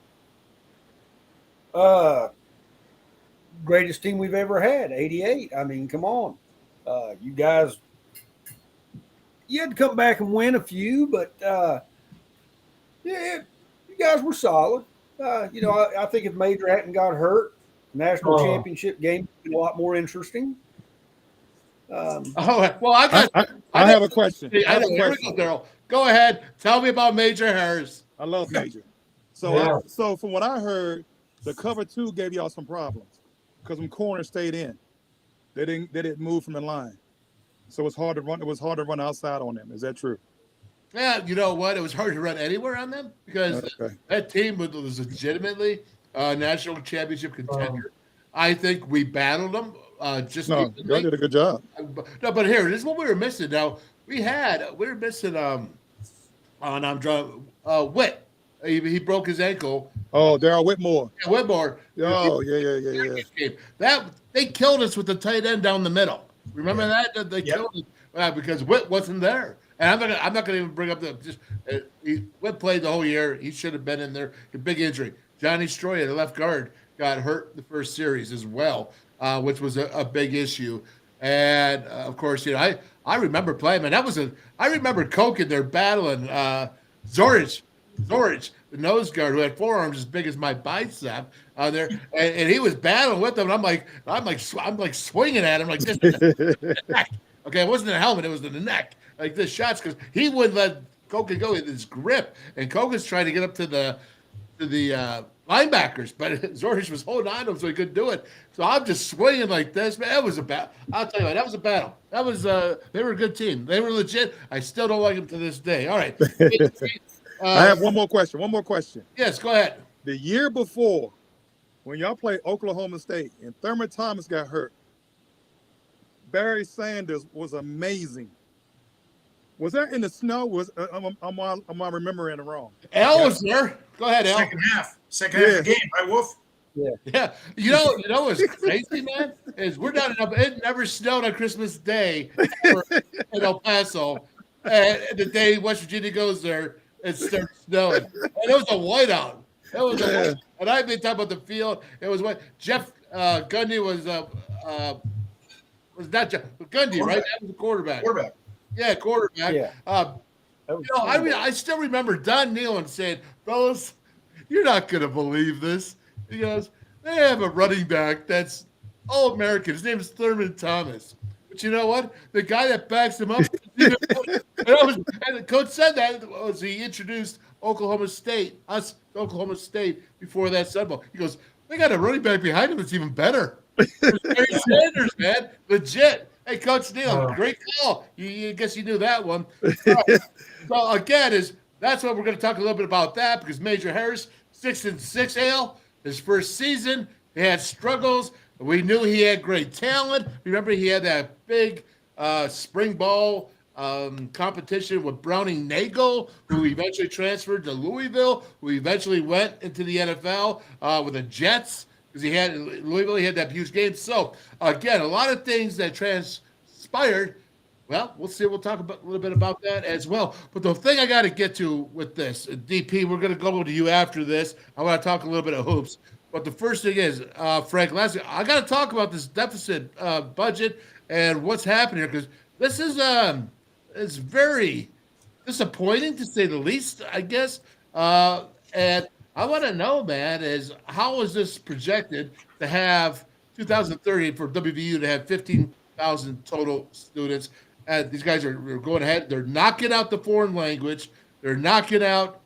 Greatest team we've ever had, 88. I mean, come on. You guys, you had to come back and win a few, but yeah, you guys were solid. I think if Major hadn't got hurt, national championship game would be a lot more interesting. Well, I have a question. Here we go, Darryl. Go ahead. Tell me about Major Harris. I love Major. So from what I heard, the cover 2 gave y'all some problems because them corners stayed in. They didn't move from the line. So it's hard to run. It was hard to run outside on them. Is that true? Yeah, you know what? It was hard to run anywhere on them because that team was legitimately a national championship contender. I think we battled them. Y'all did a good job. No, but here, this is what we were missing. Now we were missing Witt. He broke his ankle. Oh, Darryl Whitmore. Yeah, Whitmore. Oh, yeah. That they killed us with the tight end down the middle. Remember that they killed us because Witt wasn't there. And I'm not going to even bring up Witt played the whole year. He should have been in there. A big injury. Johnny Stroy, the left guard, got hurt the first series as well, which was a big issue. And of course, I remember playing, man. I remember Coke in there battling Zorich, the nose guard, who had forearms as big as my bicep there, and he was battling with them. And I'm like swinging at him like this. Okay, it wasn't the helmet; it was the neck, like this shots, because he wouldn't let Coke go with his grip, and Coke was trying to get up to the linebackers, but Zorich was holding on to him so he couldn't do it. So I'm just swinging like this, man. That was a battle. I'll tell you what, that was a battle. That was they were a good team. They were legit. I still don't like them to this day. All right. I have one more question. Yes, go ahead. The year before, when y'all played Oklahoma State and Thurman Thomas got hurt, Barry Sanders was amazing. Was that in the snow? Am I remembering it wrong? Al was there. Go ahead, Al. Second half of the game, right, Wolf? Yeah. You know what's crazy, man? Is we're down in it never snowed on Christmas Day in El Paso. And the day West Virginia goes there, it starts snowing. And it was a whiteout. And I've been talking about the field. It was what Jeff Gundy was not Jeff Gundy, right? That was the quarterback. Yeah, quarterback. Yeah. I still remember Don Nealon saying, "Fellas, you're not going to believe this." He goes, "They have a running back that's all American. His name is Thurman Thomas. But you know what? The guy that backs him up." And the coach said that was he introduced Oklahoma State before that Sun Bowl. He goes, "They got a running back behind him that's even better." Barry Sanders, man, legit. Hey, Coach Neal, great call. You guess you knew that one. So again, that's what we're going to talk a little bit about that because Major Harris, 6-6 Ale, his first season, he had struggles. We knew he had great talent. Remember, he had that big spring ball competition with Browning Nagel, who eventually transferred to Louisville, who eventually went into the NFL with the Jets. Because he had that huge game. So again, a lot of things that transpired. Well, we'll see. We'll talk a little bit about that as well. But the thing I got to get to with this, DP, we're going to go to you after this. I want to talk a little bit of hoops. But the first thing is, Frank, lastly, I got to talk about this deficit budget and what's happening here because this is it's very disappointing to say the least, I guess. And I want to know, man, how is this projected to have 2030 for WVU to have 15,000 total students? These guys are going ahead. They're knocking out the foreign language. They're knocking out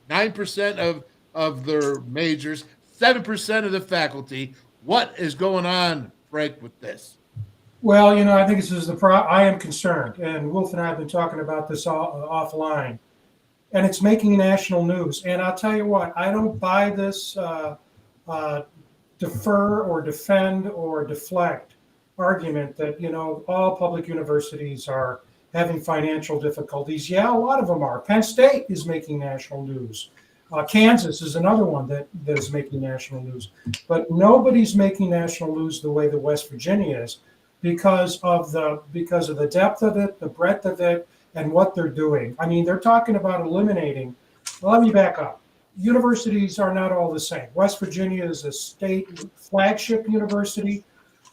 9% of their majors, 7% of the faculty. What is going on, Frank, with this? Well, I think this is I am concerned, and Wolf and I have been talking about this offline. And it's making national news. And I'll tell you what, I don't buy this defer or defend or deflect argument that, all public universities are having financial difficulties. Yeah, a lot of them are. Penn State is making national news. Kansas is another one that is making national news. But nobody's making national news the way that West Virginia is because of the depth of it, the breadth of it, and what they're doing. I mean, they're talking about eliminating. Well, let me back up. universities are not all the same. West Virginia is a state flagship university.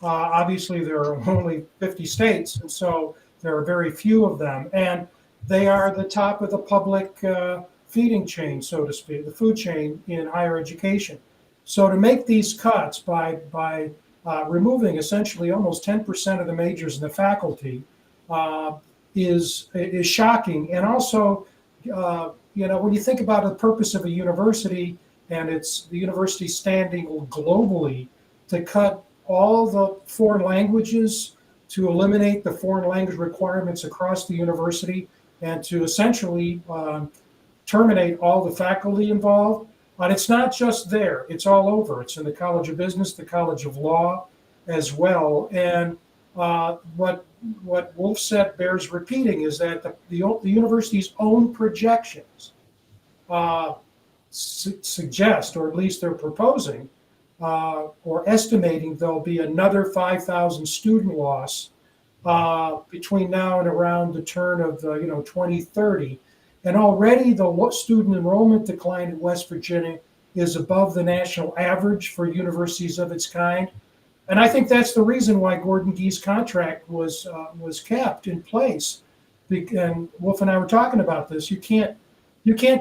Obviously, there are only 50 states, and so there are very few of them. And they are the top of the public feeding chain, so to speak, the food chain in higher education. So to make these cuts by removing essentially almost 10% of the majors and the faculty is shocking. And also, when you think about the purpose of a university and it's the university standing globally, to cut all the foreign languages, to eliminate the foreign language requirements across the university, and to essentially terminate all the faculty involved. But it's not just there, it's all over. It's in the College of Business, the College of Law as well. And what Wolf said bears repeating is that the university's own projections suggest, or at least they're proposing, or estimating there'll be another 5,000 student loss between now and around the turn of 2030. And already the student enrollment decline in West Virginia is above the national average for universities of its kind. And I think that's the reason why Gordon Gee's contract was kept in place. And Wolf and I were talking about this. You can't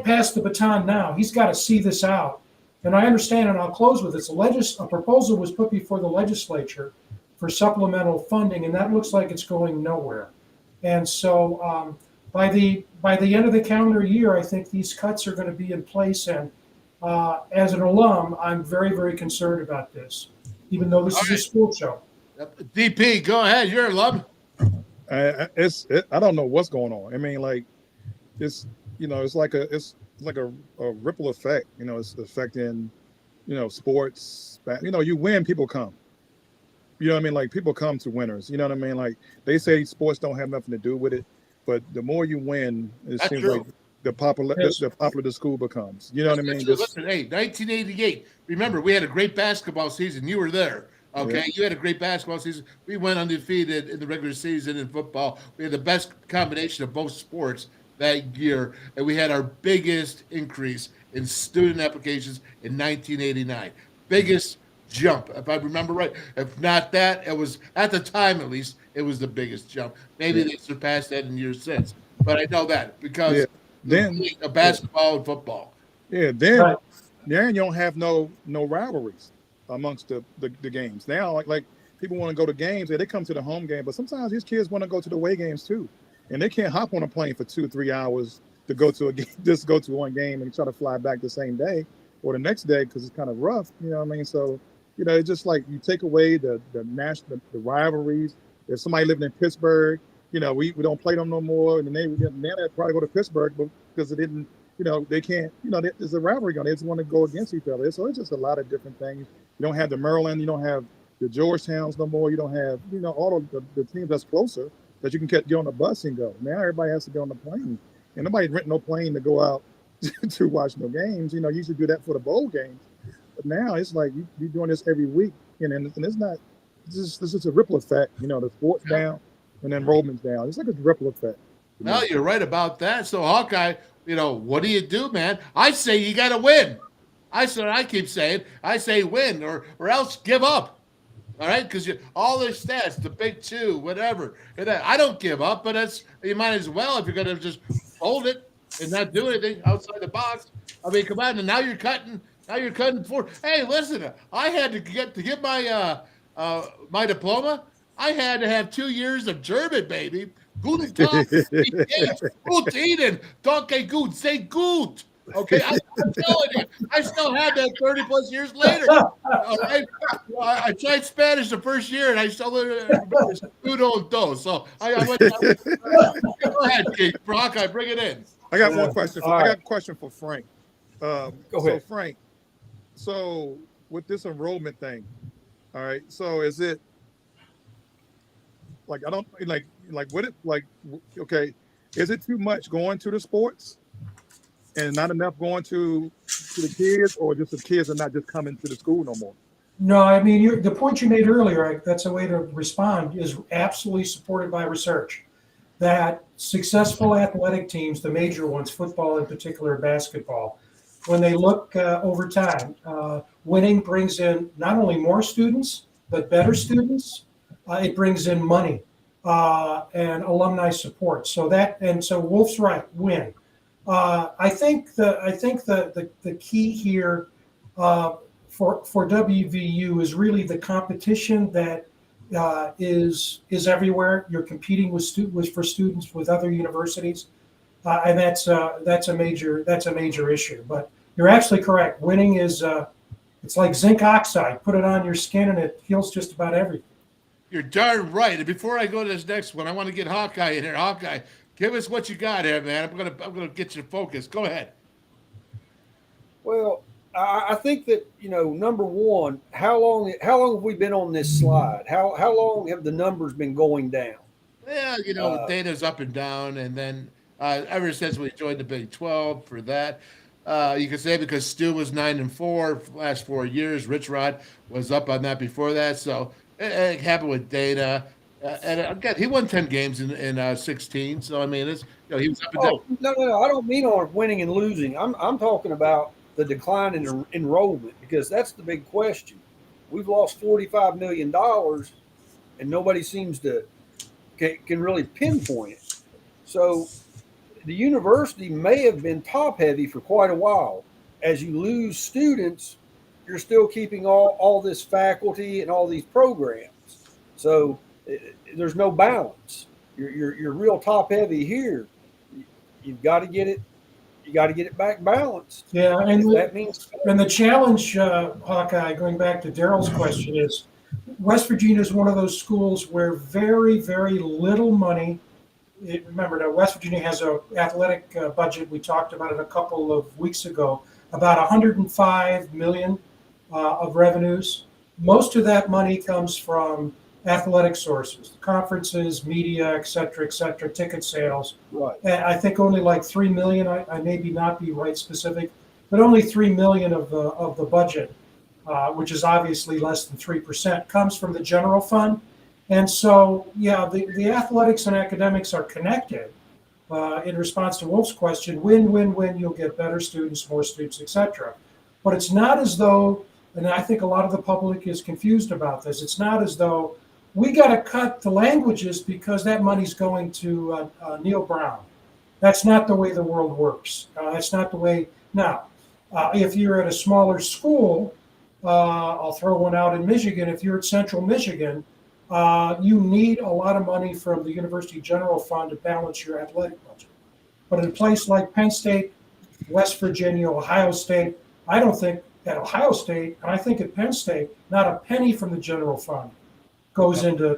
pass the baton now. He's got to see this out. And I understand, and I'll close with this. A proposal was put before the legislature for supplemental funding, and that looks like it's going nowhere. And so by the end of the calendar year, I think these cuts are going to be in place. And as an alum, I'm very, very concerned about this, even though this is a sports show. DP, go ahead. You're a alum. I don't know what's going on. I mean, like, it's like a ripple effect. It's affecting, sports. You win, people come. You know what I mean? Like, people come to winners. You know what I mean? Like, they say sports don't have nothing to do with it, but the more you win, it seems true. Like the popular the school becomes. You know what I mean? Listen, hey, 1988. Remember, we had a great basketball season. You were there. Okay, yeah. You had a great basketball season. We went undefeated in the regular season in football. We had the best combination of both sports that year, and we had our biggest increase in student applications in 1989. Biggest jump, if I remember right. If not that, it was, at the time at least, it was the biggest jump. Maybe they surpassed that in years since, but I know that because then of basketball and football. Yeah, then you don't have no rivalries amongst the games. Now, like people want to go to games, they come to the home game, but sometimes these kids want to go to the away games too. And they can't hop on a plane for 2 or 3 hours to go to a game, just go to one game and try to fly back the same day or the next day because it's kind of rough. You know what I mean? So, it's just like you take away the rivalries. If somebody living in Pittsburgh, we don't play them no more, and then they'd probably go to Pittsburgh because it didn't, they can't, there's a rivalry going. They just want to go against each other. So it's just a lot of different things. You don't have the Maryland, you don't have the Georgetowns no more. You don't have, all of the teams that's closer that you can get on the bus and go. Now everybody has to get on the plane, and nobody's renting no plane to go out to watch no games. You used to do that for the bowl games, but now it's like you're doing this every week, and it's not. This is a ripple effect. The sports down, and then enrollment's down. It's like a ripple effect. No, you're right about that. So Hawkeye, what do you do, man? I say you got to win. I keep saying. I say win or else give up. All right, because all their stats, the big two, whatever. I don't give up, but you might as well if you're going to just hold it and not do anything outside the box. I mean, come on, and now you're cutting. Now you're cutting for. Hey, listen, I had to get my my diploma. I had to have 2 years of German, baby. Guten Tag, gut Ihnen, danke gut, say gut. Okay, I'm telling you, I still had that 30 plus years later. All right, I tried Spanish the first year, and I still remember uno and dos. So I went. Go ahead, Keith. Brock, I bring it in. I got one question. I got a question for Frank. Go ahead, so Frank. So with this enrollment thing, all right. So is it like I don't like what it like? Okay, is it too much going to the sports? And not enough going to the kids, or just the kids are not just coming to the school no more? No, I mean, the point you made earlier, that's a way to respond, is absolutely supported by research. That successful athletic teams, the major ones, football in particular, basketball, when they look over time. Winning brings in not only more students, but better students. It brings in money and alumni support. So Wolf's right, win. I think the key here for WVU is really the competition that is everywhere. You're competing for students with other universities, and that's a major issue. But you're absolutely correct. Winning is it's like zinc oxide. Put it on your skin, and it heals just about everything. You're darn right. And before I go to this next one, I want to get Hawkeye in here. Hawkeye, give us what you got here, man. I'm gonna get you focused. Go ahead. Well, I think that, number one, how long have we been on this slide? How long have the numbers been going down? Yeah, the data's up and down, and then ever since we joined the Big 12 for that, you could say because Stu was 9-4 last 4 years, Rich Rod was up on that before that, so it happened with data. And again, he won 10 games in 16, so I mean, it's he was up and down. No, I don't mean on winning and losing. I'm talking about the decline in enrollment, because that's the big question. We've lost $45 million, and nobody seems to can really pinpoint it. So the university may have been top heavy for quite a while. As you lose students, you're still keeping all this faculty and all these programs. So there's no balance. You're real top heavy here. You've got to get it. You got to get it back balanced. Yeah, and that means. And the challenge, Hawkeye, going back to Darryl's question, is West Virginia is one of those schools where very, very little money. Remember, now West Virginia has an athletic budget. We talked about it a couple of weeks ago. About $105 million of revenues. Most of that money comes from athletic sources, conferences, media, et cetera, ticket sales. Right. And I think only like $3 million, I maybe not be right specific, but only $3 million of the budget, which is obviously less than 3%, comes from the general fund. And so, yeah, the athletics and academics are connected. In response to Wolf's question, win, you'll get better students, more students, et cetera. But it's not as though, and I think a lot of the public is confused about this, it's not as though we got to cut the languages because that money's going to Neil Brown. That's not the way the world works. That's not the way. Now, if you're at a smaller school, I'll throw one out in Michigan. If you're at Central Michigan, you need a lot of money from the University General Fund to balance your athletic budget. But in a place like Penn State, West Virginia, Ohio State, I don't think at Ohio State, and I think at Penn State, not a penny from the general fund goes into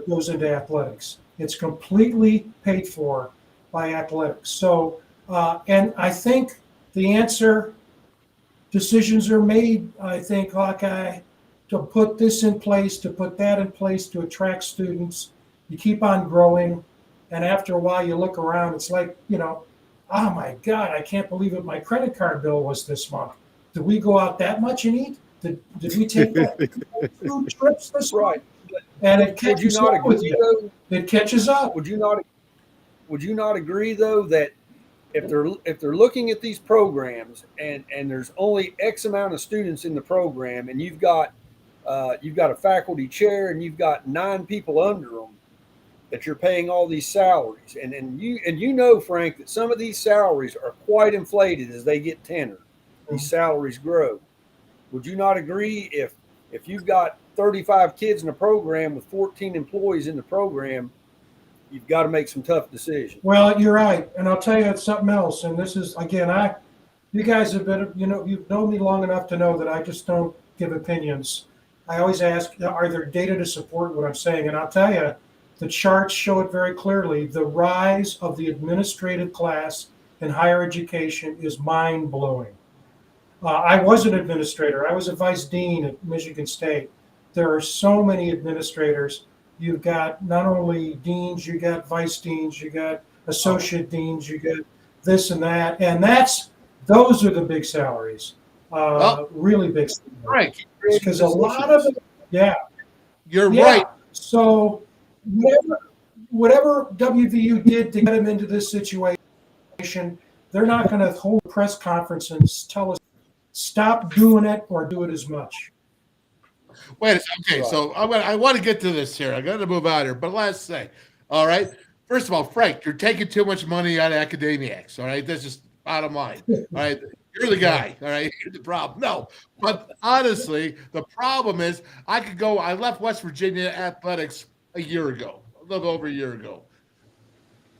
athletics. It's completely paid for by athletics. So, and I think the answer, decisions are made, I think, Hawkeye, to put this in place, to put that in place, to attract students. You keep on growing, and after a while you look around, it's like, oh my God, I can't believe what my credit card bill was this month. Did we go out that much and eat? Did we take that 2 trips this month? And it catches up with you. It catches up. Would you not agree though that if they're looking at these programs and there's only X amount of students in the program, and you've got a faculty chair and you've got 9 people under them, that you're paying all these salaries, and you know, Frank, that some of these salaries are quite inflated as they get tenure. These salaries grow. Would you not agree if you've got 35 kids in a program with 14 employees in the program, you've got to make some tough decisions? Well, you're right. And I'll tell you it's something else. And this is, again, you guys have been, you've known me long enough to know that I just don't give opinions. I always ask, are there data to support what I'm saying? And I'll tell you, the charts show it very clearly. The rise of the administrative class in higher education is mind-blowing. I was an administrator. I was a vice dean at Michigan State. There are so many administrators. You've got not only deans, you got vice deans, you got associate deans, you get this and that. And those are the big salaries, really big salaries. Right. Because a lot of it, You're right. So whatever WVU did to get them into this situation, they're not going to hold a press conference and tell us stop doing it or do it as much. Wait a second. Okay, so I want to get to this here. I got to move out here, but let's say, all right. First of all, Frank, you're taking too much money out of academics. All right, that's just bottom line. All right, you're the guy. All right, you're the problem. No, but honestly, the problem is I left West Virginia athletics a year ago, a little over a year ago.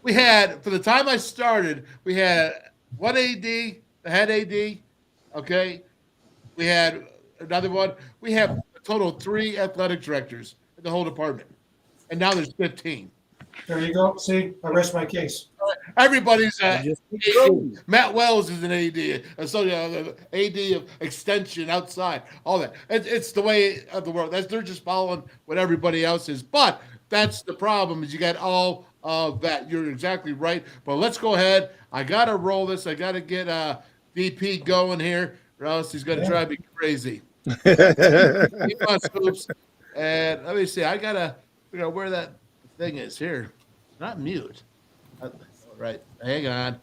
We had, for the time I started, we had one AD, the head AD. Okay, we had another one. We have a total of 3 athletic directors in the whole department, and now there's 15. There you go. See, I rest my case. Everybody's AD. Matt Wells is an AD, so AD of extension outside, all that. It's the way of the world. They're just following what everybody else is. But that's the problem, is you got all of that. You're exactly right. But let's go ahead. I got to roll this. I got to get DP going here, or else he's going to drive me crazy. He wants hoops. And let me see. I got to figure out where that thing is here. Not mute. All right. Hang on.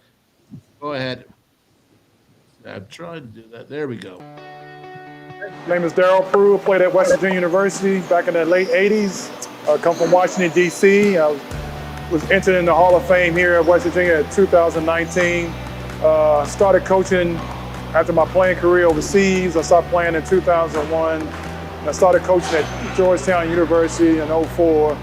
Go ahead. I'm trying to do that. There we go. My name is Darryl Prue. Played at West Virginia University back in the late 80s. I come from Washington, D.C. I was entered in the Hall of Fame here at West Virginia in 2019. Started coaching after my playing career overseas. I started playing in 2001. And I started coaching at Georgetown University in 2004.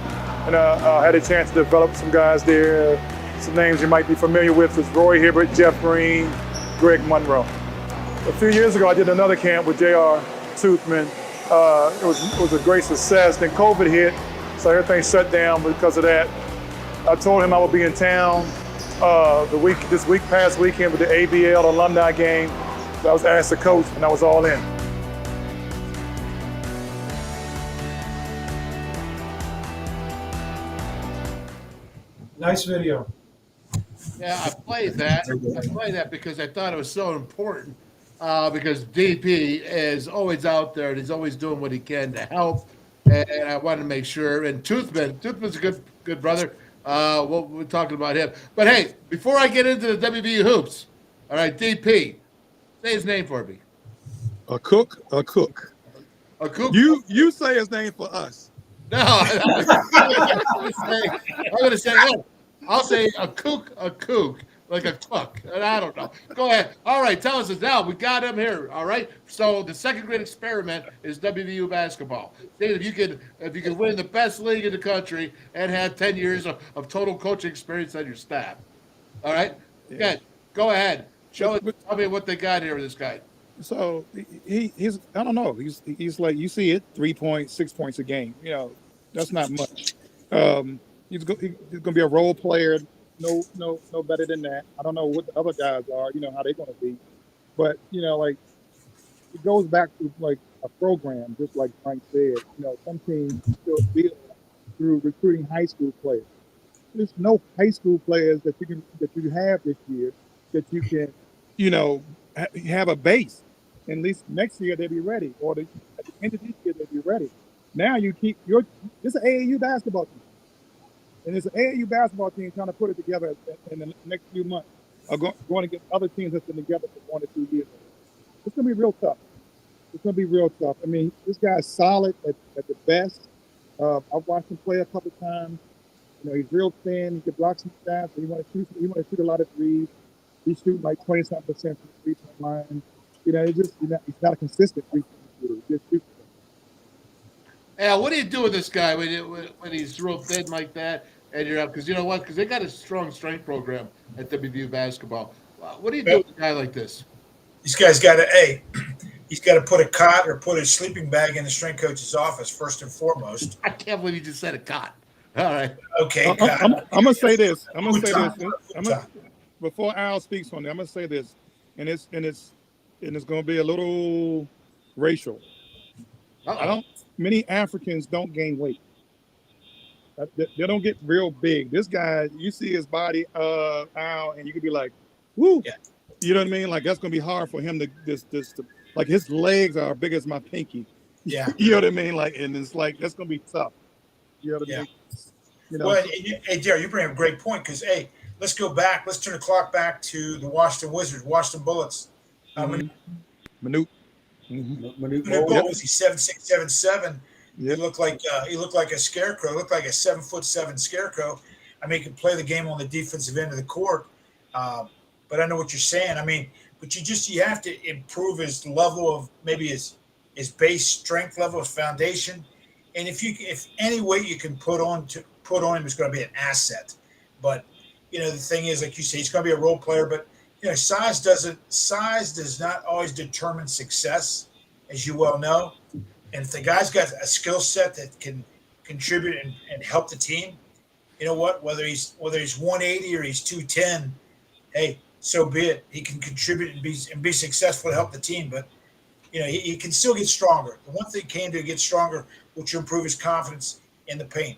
And I had a chance to develop some guys there. Some names you might be familiar with is Roy Hibbert, Jeff Greene, Greg Monroe. A few years ago, I did another camp with J.R. Toothman. It was a great success. Then COVID hit, so everything shut down because of that. I told him I would be in town this past weekend with the ABL alumni game. So I was asked to coach, and I was all in. Nice video. Yeah, I played that because I thought it was so important. Because DP is always out there and he's always doing what he can to help. And I wanted to make sure. And Toothman's a good brother. We're talking about him. But hey, before I get into the WVU hoops, all right, DP, say his name for me. A cook. A cook. You say his name for us. No, I'm going to say, I'll say a kook, like a cook. And I don't know. Go ahead. All right, tell us this now. We got him here. All right. So the second grade experiment is WVU basketball. See, if you could win the best league in the country and have 10 years of total coaching experience on your staff. All right. Yeah. Good. Go ahead. Tell me what they got here with this guy. So he's I don't know. He's like, you see it, 3 points, 6 points a game. You know, that's not much. He's gonna be a role player. No better than that. I don't know what the other guys are. You know how they're gonna be, but you know, like it goes back to like a program, just like Frank said. You know, some teams still build through recruiting high school players. There's no high school players that you have this year that you can, you know, have a base. And at least next year they'll be ready, or at the end of this year they'll be ready. Now you keep this is an AAU basketball team, and it's an AAU basketball team trying to put it together in the next few months. Are going against other teams that's been together for 1 or 2 years. It's going to be real tough. It's going to be real tough. I mean, this guy's solid at the best. I've watched him play a couple times. You know, he's real thin. He can block some shots. He want to shoot a lot of threes. He's shooting like 20-something% from the 3-point line. You know, he's not a consistent 3-point shooter. Yeah, what do you do with this guy when he's real thin like that and you're up? Because you know what? Because they got a strong strength program at WVU basketball. What do you do with a guy like this? This guy's got he's got to put a cot or put a sleeping bag in the strength coach's office first and foremost. I can't believe you just said a cot. All right. Okay. I'm gonna say this. Before Al speaks on it, I'm gonna say this, and it's gonna be a little racial. Many Africans don't gain weight. They don't get real big. This guy, you see his body, Al, and you could be like, woo. Yeah. You know what I mean? Like that's gonna be hard for him to like his legs are big as my pinky. Yeah. You know what I mean? Like, and it's like that's gonna be tough. You know what I mean? You know. Well, hey, Darryl, you bring up a great point because let's go back. Let's turn the clock back to the Washington Wizards, Washington Bullets. Manute. Manute New Bowl. was he 7'6", 7'7"? Yep. He looked like a scarecrow. Looked like a 7'7" scarecrow. I mean, he could play the game on the defensive end of the court. But I know what you're saying. I mean, but you have to improve his level of maybe his base strength level, his foundation. And if any weight you can put on him is going to be an asset. But the thing is, like you say, he's going to be a role player. But size does not always determine success, as you well know. And if the guy's got a skill set that can contribute and help the team, you know what? Whether he's 180 or he's 210, hey, so be it. He can contribute and be successful to help the team. But he can still get stronger. The one thing he can do to get stronger, which will improve his confidence in the paint.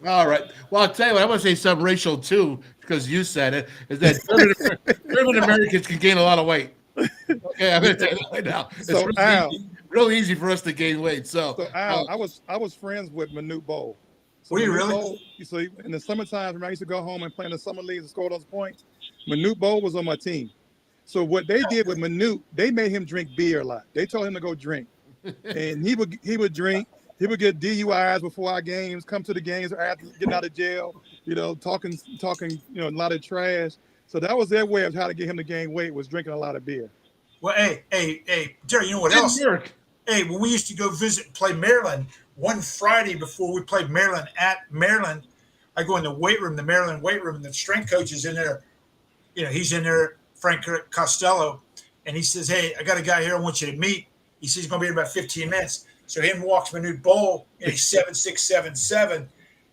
All right. Well, I'll tell you what, I want to say something racial too, because you said it, is that German Americans can gain a lot of weight. Okay, I'm going to tell you that right now. So, It's real easy for us to gain weight. So Al, I was friends with Manute Bowl. So Were you Manute really? Bowl, so in the summertime, when I used to go home and play in the summer leagues and score those points, Manute Bowl was on my team. So what they did with Manute, they made him drink beer a lot. They told him to go drink, and he would drink. He would get DUIs before our games, come to the games after getting out of jail, talking, a lot of trash. So that was their way of how to get him to gain weight, was drinking a lot of beer. Well, hey, Jerry, you know what else? Hey, when we used to go visit and play Maryland, one Friday before we played Maryland at Maryland, I go in the weight room, the Maryland weight room, and the strength coach is in there. He's in there, Frank Costello, and he says, hey, I got a guy here I want you to meet. He says he's going to be in about 15 minutes. So in walks Manute Bowl, he's 7'6", 7'7",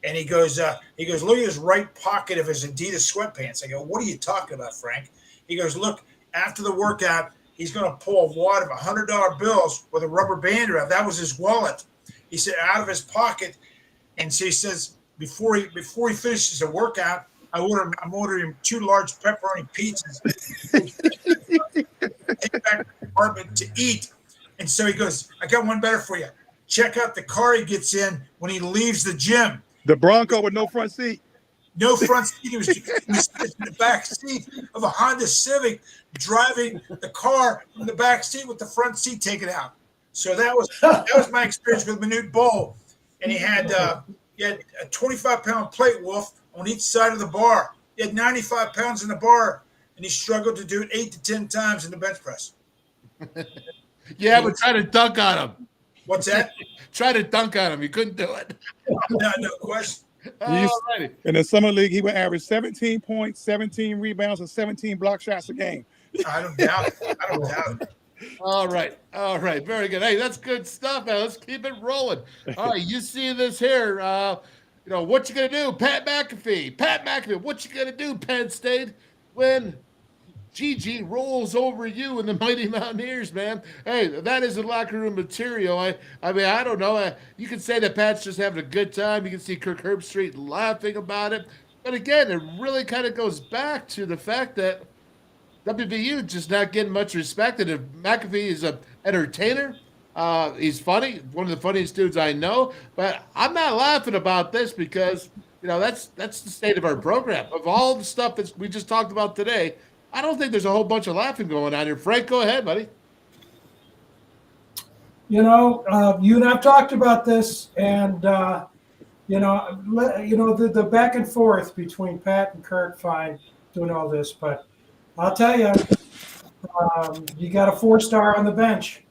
and he goes, look at his right pocket of his Adidas sweatpants. I go, what are you talking about, Frank? He goes, look, after the workout, he's going to pull a wad of $100 bills with a rubber band around. That was his wallet. He said out of his pocket, and so he says before he finishes the workout, I'm ordering him 2 large pepperoni pizzas. Take back to the apartment to eat. And so he goes, I got one better for you. Check out the car he gets in when he leaves the gym. The Bronco with no front seat. No front seat. He was in the back seat of a Honda Civic, driving the car from the back seat with the front seat taken out. So that was my experience with Manute Bowl. And he had a 25-pound plate, Wolf, on each side of the bar. He had 95 pounds in the bar, and he struggled to do it 8 to 10 times in the bench press. Yeah, but try to dunk on him. What's that? Try to dunk on him. You couldn't do it. No question. In the summer league, he would average 17 points, 17 rebounds, and 17 block shots a game. I don't doubt it. All right. Very good. Hey, that's good stuff, man. Let's keep it rolling. All right, you see this here. What you going to do? Pat McAfee. What you going to do, Penn State, when GG rolls over you and the mighty Mountaineers, man? Hey, that is locker room material. I mean, I don't know. You can say that Pat's just having a good time. You can see Kirk Herbstreit laughing about it. But again, it really kind of goes back to the fact that WVU just not getting much respect. And if McAfee is an entertainer, he's funny, one of the funniest dudes I know. But I'm not laughing about this because, that's the state of our program. Of all the stuff that we just talked about today, I don't think there's a whole bunch of laughing going on here. Frank, go ahead, buddy. You and I've talked about this, and the back and forth between Pat and Kirk, fine, doing all this, but I'll tell you, you got a 4-star on the bench.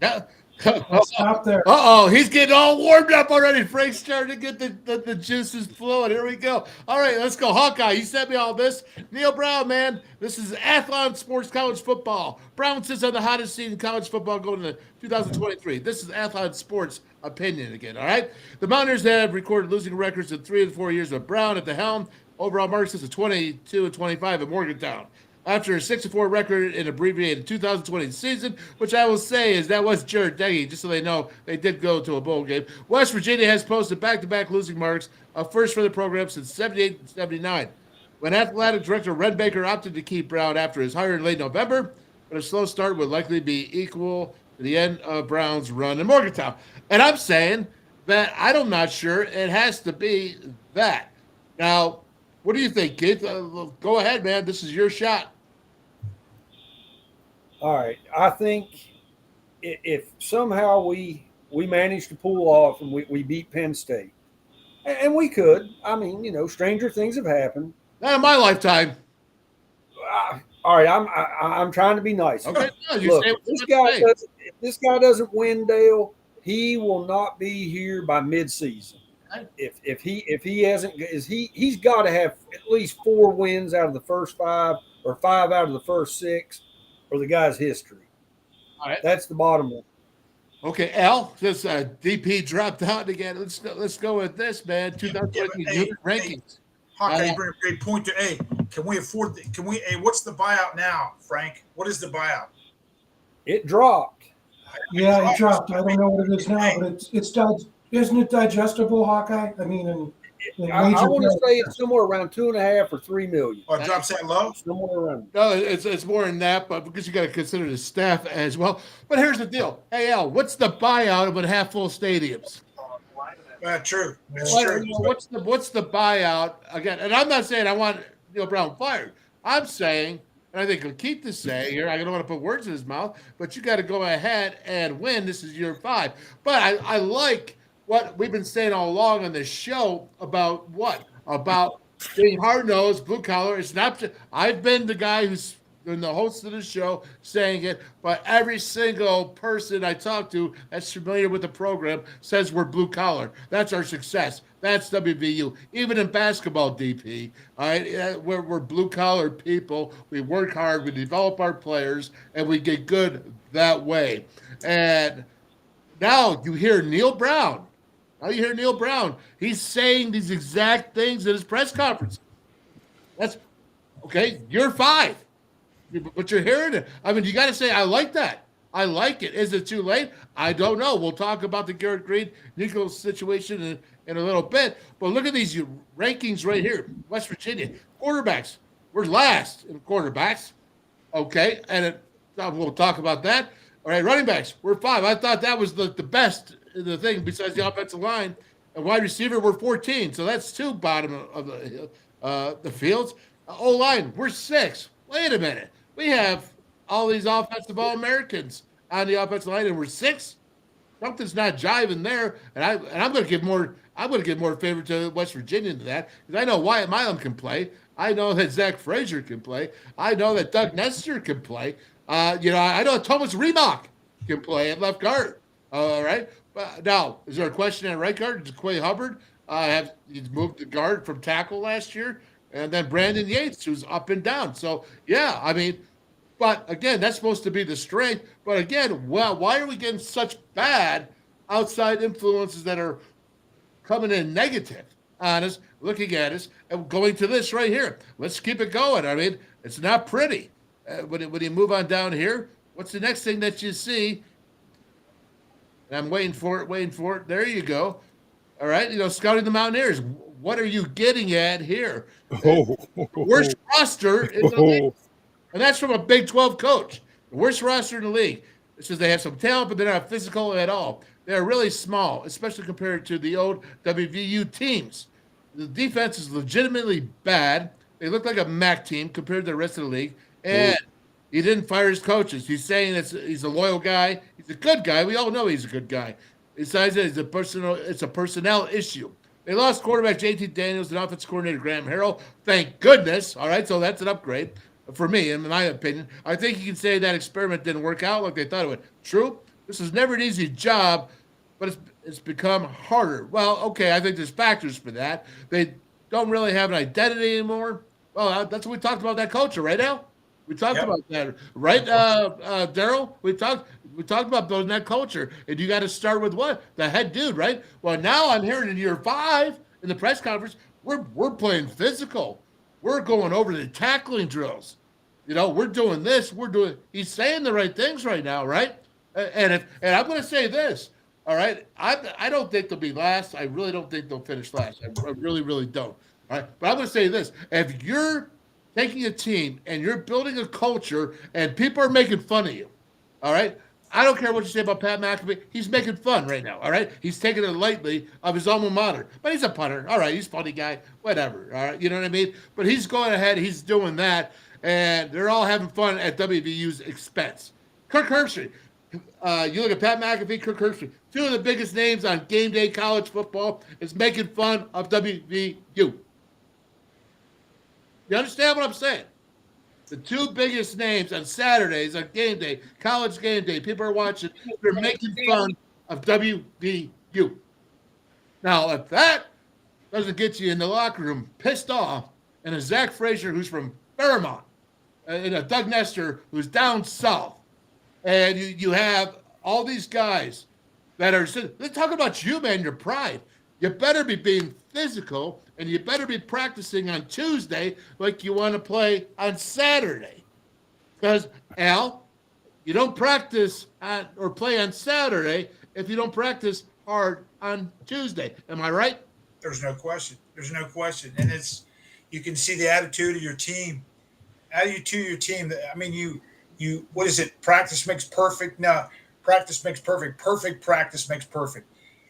Yeah. Stop there. He's getting all warmed up already. Frank's starting to get the juices flowing. Here we go. All right, let's go. Hawkeye, you sent me all this. Neil Brown, man, this is Athlon Sports College Football. Brown sits on the hottest seat in college football going into 2023. This is Athlon Sports opinion again, all right? The Mountaineers have recorded losing records in 3 and 4 years with Brown at the helm. Overall marks is a 22-25 at Morgantown. After a 6-4 record in abbreviated 2020 season, which I will say is that was Jared Deggy, just so they know they did go to a bowl game. West Virginia has posted back-to-back losing marks, a first for the program since 78 and 79. When athletic director Red Baker opted to keep Brown after his hire in late November, but a slow start would likely be equal to the end of Brown's run in Morgantown. And I'm saying that I'm not sure it has to be that. Now, what do you think, Keith? Go ahead, man. This is your shot. All right. I think if somehow we manage to pull off and we beat Penn State, and we could. I mean, stranger things have happened. Not in my lifetime. All right, I'm trying to be nice. Okay, no, you Look, say if this guy doesn't win, Dale, he will not be here by midseason. If he hasn't, he's got to have at least 4 wins out of the first 5 or 5 out of the first 6, or the guy's history. All right, that's the bottom line. Okay, Al, this DP dropped out again. Let's go with this, man. 2020 rankings. Hawkeye, you bring a great point to. Hey, can we afford? Hey, what's the buyout now, Frank? What is the buyout? It dropped. Yeah, it dropped. I don't know what it is now, but it's isn't it digestible, Hawkeye? I mean, I want to say it's somewhere around 2.5 or 3 million. Oh, it drops that low? Somewhere around. No, it's more than that, but because you got to consider the staff as well. But here's the deal. Hey, Al, what's the buyout of half full stadiums? True. It's true. true. What's the buyout again? And I'm not saying I want Neil Brown fired. I'm saying, and I think Keith is saying here, I don't want to put words in his mouth, but you got to go ahead and win. This is year 5. But I like what we've been saying all along on this show about what? About being hard-nosed, blue-collar. It's not. I've been the guy who's been the host of the show saying it, but every single person I talk to that's familiar with the program says we're blue-collar. That's our success. That's WVU. Even in basketball, DP, all right, we're blue-collar people. We work hard. We develop our players, and we get good that way. And now you hear Neil Brown. He's saying these exact things at his press conference. That's okay. You're 5, but you're hearing it. I mean, you got to say, I like that. I like it. Is it too late? I don't know. We'll talk about the Garrett Greene Nicco situation in a little bit. But look at these rankings right here. West Virginia quarterbacks. We're last in quarterbacks. Okay, and we'll talk about that. All right, running backs. We're 5. I thought that was the best. The thing besides the offensive line, and wide receiver we're 14, so that's 2 bottom of the fields. O-line we're 6. Wait a minute, we have all these offensive All-Americans on the offensive line, and we're 6. Something's not jiving there, and I'm going to give more. I'm going to give more favor to West Virginia than that because I know Wyatt Milam can play. I know that Zach Frazier can play. I know that Doug Nestor can play. I know Thomas Reebok can play at left guard. All right. Now, is there a question at right guard? Does Quay Hubbard he's moved the guard from tackle last year? And then Brandon Yates, who's up and down. So, yeah, I mean, but again, that's supposed to be the strength. But again, why are we getting such bad outside influences that are coming in negative on us, looking at us, and going to this right here? Let's keep it going. I mean, it's not pretty. When you move on down here, what's the next thing that you see? And I'm waiting for it. There you go. All right. Scouting the Mountaineers. What are you getting at here? Worst roster in the league. And that's from a Big 12 coach. The worst roster in the league. It says they have some talent, but they're not physical at all. They're really small, especially compared to the old WVU teams. The defense is legitimately bad. They look like a MAC team compared to the rest of the league. And he didn't fire his coaches. He's saying he's a loyal guy. He's a good guy. We all know he's a good guy. Besides that, it's a personnel issue. They lost quarterback JT Daniels and offensive coordinator Graham Harrell. Thank goodness. All right, so that's an upgrade for me, in my opinion. I think you can say that experiment didn't work out like they thought it would. True. This is never an easy job, but it's become harder. Well, okay, I think there's factors for that. They don't really have an identity anymore. Well, that's what we talked about that culture, right, Al? We talked about that, right, Darryl? We talked about building that culture, and you got to start with what? The head dude, right? Well, now I'm hearing in year 5 in the press conference, we're playing physical. We're going over the tackling drills. We're doing this. He's saying the right things right now, right? And I'm going to say this, all right? I don't think they'll be last. I really don't think they'll finish last. I really, really don't. All right, but I'm going to say this: if you're taking a team and you're building a culture and people are making fun of you, all right? I don't care what you say about Pat McAfee. He's making fun right now, all right? He's taking it lightly of his alma mater. But he's a punter. All right, he's a funny guy, whatever, all right? You know what I mean? But he's going ahead. He's doing that. and they're all having fun at WVU's expense. Kirk Herbstreit. You look at Pat McAfee, Kirk Herbstreit, two of the biggest names on game day college football is making fun of WVU. You understand what I'm saying? The two biggest names on Saturdays on game day, college game day, people are watching, they're making fun of WVU. Now, if that doesn't get you in the locker room pissed off, and a Zach Frazier who's from Fairmont, and a Doug Nestor who's down south, and you have all these guys that are they're talking about you, man, your pride. You better be being physical, and you better be practicing on Tuesday like you want to play on Saturday. Because, Al, you don't practice or play on Saturday if you don't practice hard on Tuesday. Am I right? There's no question. There's no question. And you can see the attitude of your team. Attitude of your team. I mean, you what is it? Practice makes perfect. No, practice makes perfect. Perfect practice makes perfect.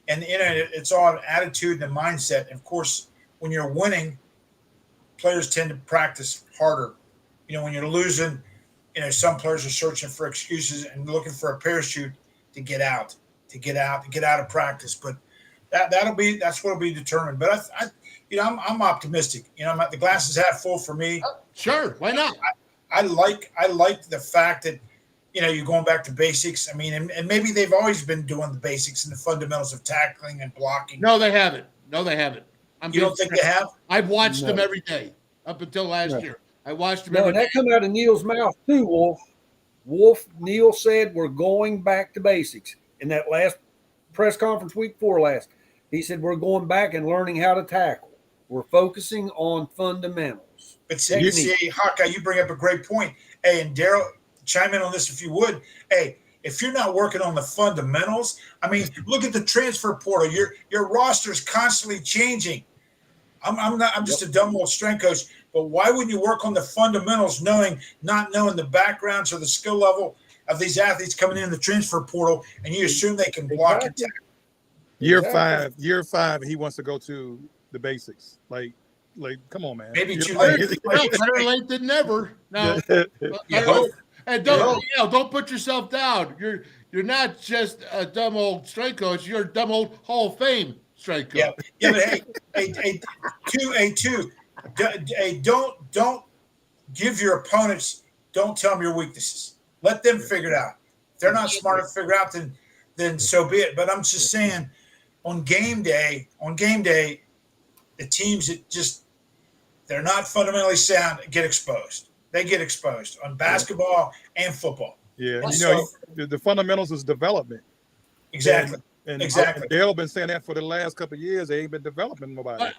And it's all an attitude and a mindset. And of course, when you're winning, players tend to practice harder. When you're losing, some players are searching for excuses and looking for a parachute to get out of practice. But that's what'll be determined. But I'm optimistic. The glass is half full for me. Sure, why not? I like the fact that you're going back to basics. I mean, and maybe they've always been doing the basics and the fundamentals of tackling and blocking. No, they haven't. You don't think they have? I've watched them every day up until last year. I watched them No, every and day. that come out of Neil's mouth too, Wolf. Neil said we're going back to basics. In that last press conference week before last, he said we're going back and learning how to tackle. We're focusing on fundamentals. But see, Hawkeye, you bring up a great point. Hey, and Darryl, chime in on this if you would. Hey, if you're not working on the fundamentals, I mean, look at the transfer portal. Your roster is constantly changing. I'm just a dumb old strength coach, but why wouldn't you work on the fundamentals, not knowing the backgrounds or the skill level of these athletes coming in the transfer portal, and you assume they can block and tackle? Year five, he wants to go to the basics. Like, come on, man. Maybe too Better late. late than never. No, and don't put yourself down. You're not just a dumb old strength coach. You're a dumb old Hall of Fame strength coach. Yeah, but don't give your opponents. Don't tell them your weaknesses. Let them figure it out. If they're not smart enough to figure it out, then so be it. But I'm just saying, on game day, the teams that they're not fundamentally sound get exposed. They get exposed on basketball and football. Yeah, the fundamentals is development. Exactly. And exactly. Darryl been saying that for the last couple of years. They ain't been developing nobody.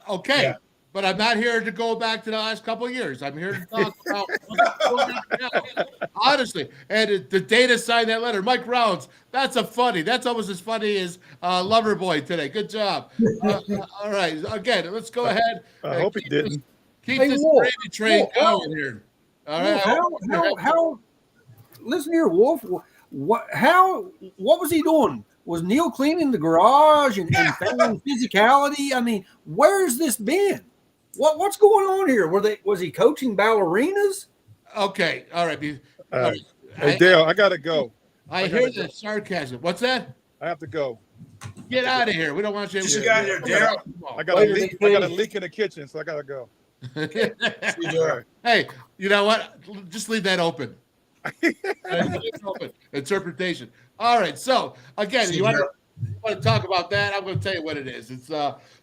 But I'm not here to go back to the last couple of years. I'm here to talk about what's going on now. Honestly. And the data signed that letter. Mike Rounds, that's almost as funny as Loverboy today. Good job. All right. Again, let's go ahead. I hope he didn't. Keep this gravy train going here. All right. How listen here, Wolf. What was he doing? Was Neil cleaning the garage and failing physicality? I mean, where's this been? What's going on here? Was he coaching ballerinas? Okay, all right. Hey, Darryl, I gotta go. I hear the sarcasm. What's that? I have to go. Get out of here. We don't want you. Just got here, Darryl. I got a leak in the kitchen, so I gotta go. Hey, you know what? Just leave that open. Interpretation. All right. So again, you want to talk about that? I'm going to tell you what it is. It's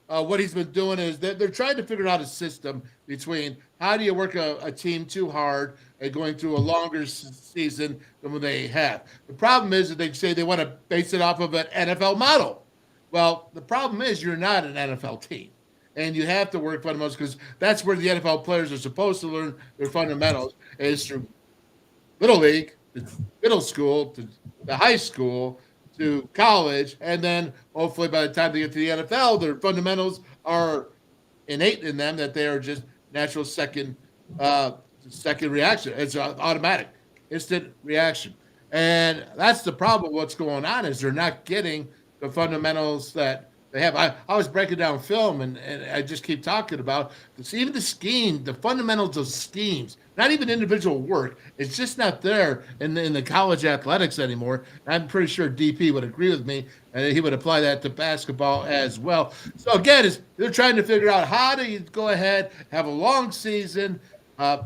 what he's been doing is they're trying to figure out a system between how do you work a team too hard and going through a longer season than what they have. The problem is that they say they want to base it off of an NFL model. Well, the problem is you're not an NFL team. And you have to work fundamentals because that's where the NFL players are supposed to learn their fundamentals is through little league, to middle school, to the high school, to college, and then hopefully by the time they get to the NFL, their fundamentals are innate in them that they are just natural second reaction. It's automatic, instant reaction. And that's the problem. What's going on is they're not getting the fundamentals that they have. I was breaking down film, and I just keep talking about this, even the scheme, the fundamentals of schemes, not even individual work. It's just not there in the college athletics anymore. I'm pretty sure DP would agree with me, and he would apply that to basketball as well. So again, they're trying to figure out how do you go ahead, have a long season, and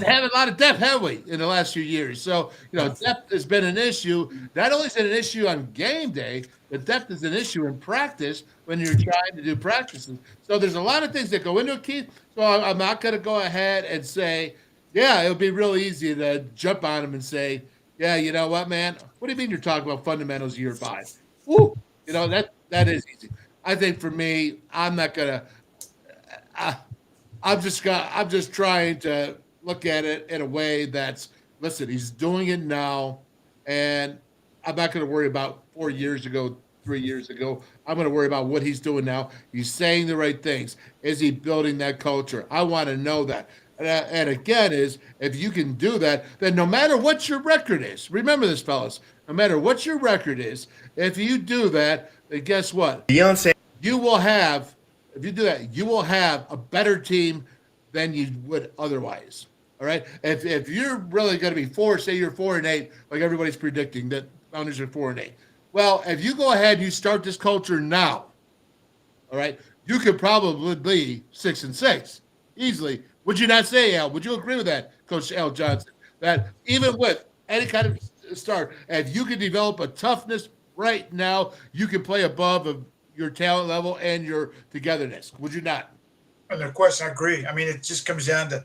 have a lot of depth, have we, in the last few years? So, depth has been an issue. Not only is it an issue on game day, but depth is an issue in practice when you're trying to do practices. So there's a lot of things that go into it, Keith. So I'm not going to go ahead and say, yeah, it would be real easy to jump on them and say, yeah, you know what, man? What do you mean you're talking about fundamentals year 5? Woo! That is easy. I think for me, I'm not going to I'm just trying to look at it in a way that's, listen, he's doing it now, and I'm not going to worry about 4 years ago, 3 years ago. I'm going to worry about what he's doing now. He's saying the right things. Is he building that culture? I want to know that. And again, if you can do that, then no matter what your record is, remember this, fellas, no matter what your record is, if you do that, then guess what? You will have, if you do that, you will have a better team than you would otherwise. All right. If you're really going to be say you're 4-8, like everybody's predicting that Founders are 4-8. Well, if you go ahead and you start this culture now, all right, you could probably be 6-6 easily. Would you not say, Al? Would you agree with that, Coach Al Johnson? That even with any kind of start, if you can develop a toughness right now, you can play above of your talent level and your togetherness. Would you not? And no question, I agree. I mean, it just comes down to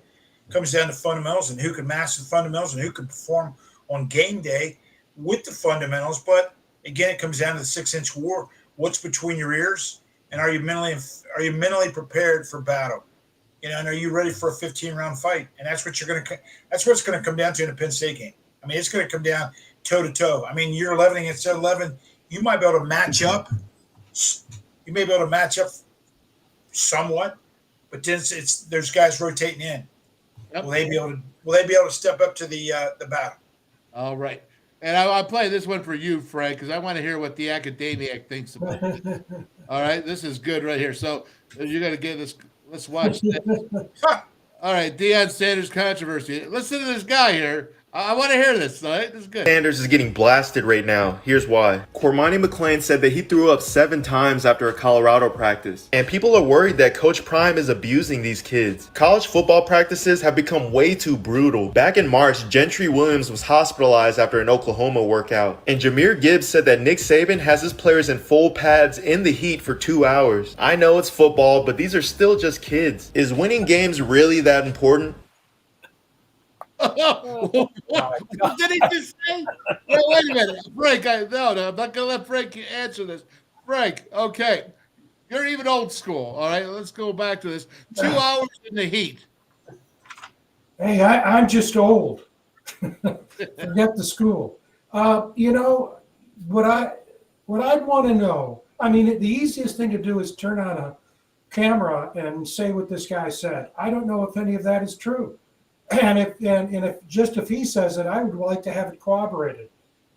fundamentals and who can master the fundamentals and who can perform on game day with the fundamentals. But again, it comes down to the 6-inch war. What's between your ears, and are you mentally prepared for battle? And are you ready for a 15-round fight? And that's what that's what's going to come down to in a Penn State game. I mean, it's going to come down toe to toe. I mean, you're 11 against 11. You might be able to match up. You may be able to match up somewhat, but then there's guys rotating in. Yep. Will they be able to step up to the battle? All right. And I'll play this one for you, Frank, because I want to hear what the academic thinks about it. All right. This is good right here. So you're going to get this. Let's watch this. All right. Deion Sanders controversy. Listen to this guy here. I want to hear this. All right? This is good. Sanders is getting blasted right now. Here's why. Cormani McClain said that he threw up 7 times after a Colorado practice. And people are worried that Coach Prime is abusing these kids. College football practices have become way too brutal. Back in March, Gentry Williams was hospitalized after an Oklahoma workout. And Jahmyr Gibbs said that Nick Saban has his players in full pads in the heat for 2 hours. I know it's football, but these are still just kids. Is winning games really that important? What did he just say? Well, wait a minute, Frank. No, I'm not going to let Frank answer this. Frank, okay, you're even old school. All right, let's go back to this. 2 hours in the heat. Hey, I'm just old. Forget the school. What I'd want to know. I mean, the easiest thing to do is turn on a camera and say what this guy said. I don't know if any of that is true. And if he says it, I would like to have it corroborated.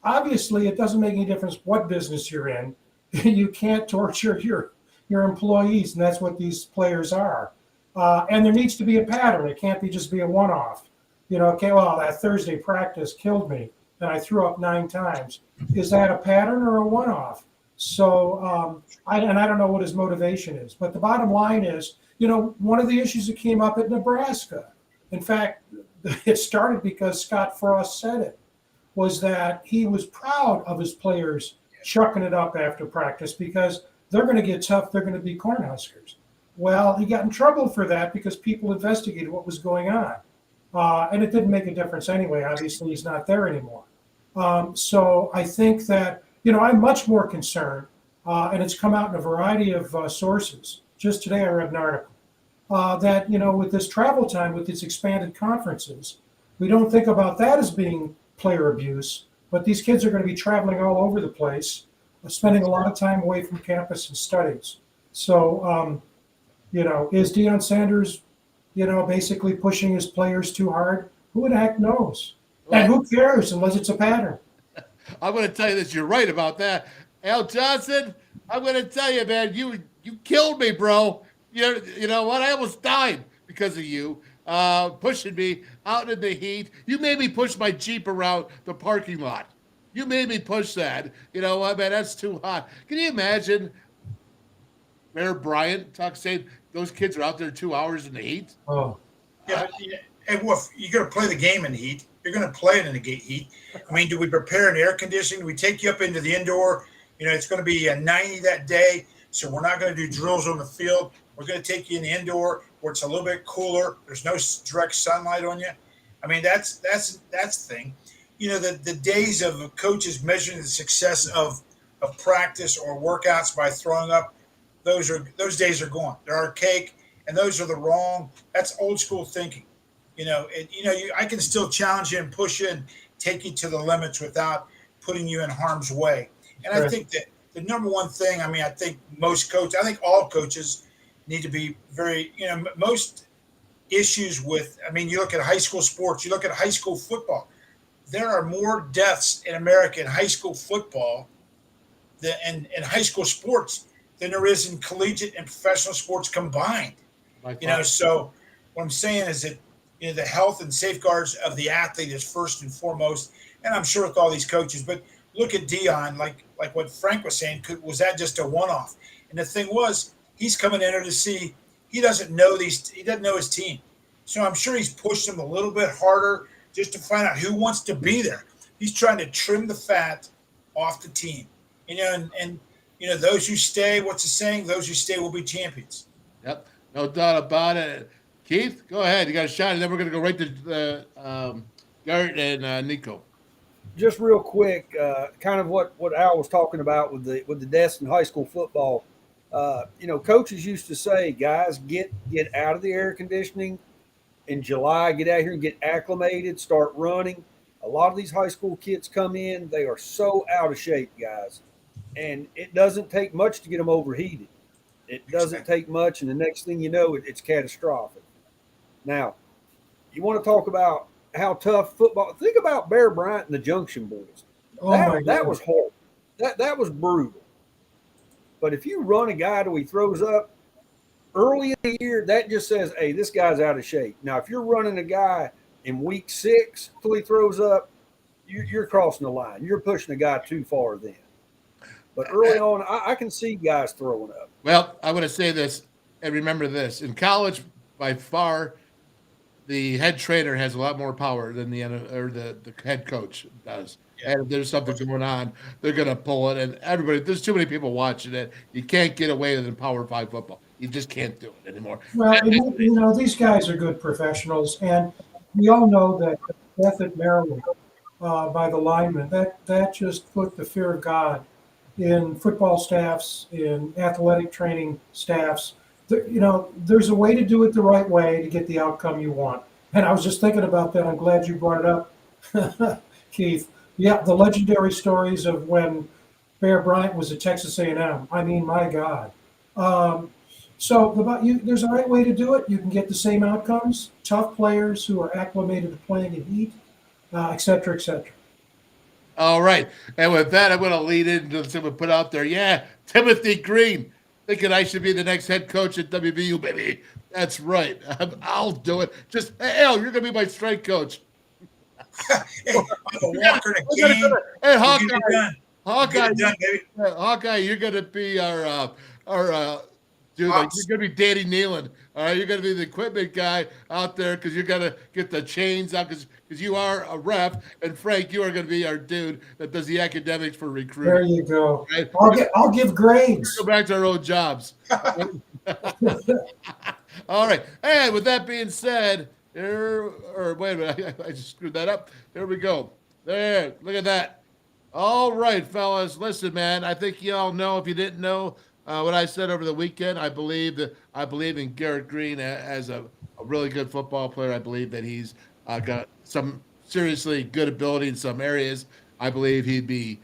Obviously, it doesn't make any difference what business you're in. You can't torture your employees, and that's what these players are. And there needs to be a pattern. It can't just be a one-off. Okay, well, that Thursday practice killed me, and I threw up 9 times. Is that a pattern or a one-off? So I don't know what his motivation is. But the bottom line is, one of the issues that came up at Nebraska, in fact, it started because Scott Frost said it, was that he was proud of his players chucking it up after practice because they're going to get tough. They're going to be Cornhuskers. Well, he got in trouble for that because people investigated what was going on. And it didn't make a difference anyway. Obviously, he's not there anymore. So I think that, I'm much more concerned, and it's come out in a variety of sources. Just today I read an article. That, with this travel time, with these expanded conferences, we don't think about that as being player abuse, but these kids are going to be traveling all over the place, spending a lot of time away from campus and studies. So, is Deion Sanders, basically pushing his players too hard? Who the heck knows? And who cares unless it's a pattern? I'm going to tell you this. You're right about that. Al Johnson, I'm going to tell you, man, you killed me, bro. You know what? I almost died because of you pushing me out in the heat. You made me push my Jeep around the parking lot. You made me push that. You know what, man? That's too hot. Can you imagine Mayor Bryant saying those kids are out there 2 hours in the heat? Oh, Yeah, hey, Wolf, you're going to play the game in the heat. You're going to play it in the heat. I mean, do we prepare an air conditioning? Do we take you up into the indoor? You know, it's going to be 90 that day, so we're not going to do drills on the field. We're going to take you in the indoor where it's a little bit cooler. There's no direct sunlight on you. I mean, that's the thing. You know, the days of coaches measuring the success of practice or workouts by throwing up, those days are gone. They're archaic, and those are the wrong. That's old school thinking. You know, I can still challenge you and push you and take you to the limits without putting you in harm's way. And I think that the number one thing, I mean, I think all coaches need to be very, most issues with, I mean, you look at high school sports, you look at high school football. There are more deaths in America in high school football and high school sports than there is in collegiate and professional sports combined. So what I'm saying is that, the health and safeguards of the athlete is first and foremost, and I'm sure with all these coaches. But look at Dion, like what Frank was saying. Was that just a one-off? And the thing was, he's coming in there to see. He doesn't know He doesn't know his team, so I'm sure he's pushed them a little bit harder just to find out who wants to be there. He's trying to trim the fat off the team. And those who stay. What's the saying? Those who stay will be champions. Yep, no doubt about it. Keith, go ahead. You got a shot, and then we're going to go right to Garrett and Nicco. Just real quick, kind of what Al was talking about with the deaths in high school football. Coaches used to say, guys, get out of the air conditioning in July, get out here and get acclimated, start running. A lot of these high school kids come in, they are so out of shape, guys. And it doesn't take much to get them overheated. It doesn't take much, and the next thing you know, it's catastrophic. Now, you want to talk about how tough football. Think about Bear Bryant and the Junction Boys. That was horrible. That was brutal. But if you run a guy till he throws up early in the year, that just says, hey, this guy's out of shape. Now, if you're running a guy in week 6 till he throws up, you're crossing the line. You're pushing a guy too far then. But early on, I can see guys throwing up. Well, I want to say this, and remember this. In college, by far, the head trainer has a lot more power than the head coach does. And if there's something going on, they're going to pull it. And there's too many people watching it. You can't get away with it in Power 5 football. You just can't do it anymore. Well, these guys are good professionals. And we all know that death at Maryland by the linemen, that just put the fear of God in football staffs, in athletic training staffs. There's a way to do it the right way to get the outcome you want. And I was just thinking about that. I'm glad you brought it up, Keith. Yeah, the legendary stories of when Bear Bryant was at Texas A&M. I mean, my God. There's a right way to do it. You can get the same outcomes. Tough players who are acclimated to playing in heat, et cetera, et cetera. All right. And with that, I'm going to lead into someone put out there. Yeah, Timothy Greene. Thinking I should be the next head coach at WVU, baby. That's right. I'll do it. Just, hey, Al, you're going to be my strength coach. Hey, I'm a walker in a game. Hey, Hawkeye, you're going to be our dude. Like, you're going to be Danny Nealon. All right, you're going to be the equipment guy out there because you're going to get the chains out because you are a ref. And Frank, you are going to be our dude that does the academics for recruiting. There you go. Right? I'll give grades. Go back to our old jobs. All right. And with that being said, wait a minute, I just screwed that up. There we go. There, look at that. All right, fellas. Listen, man, I think you all know, if you didn't know what I said over the weekend, I believe in Garrett Greene as a really good football player. I believe that he's got some seriously good ability in some areas. I believe he'd be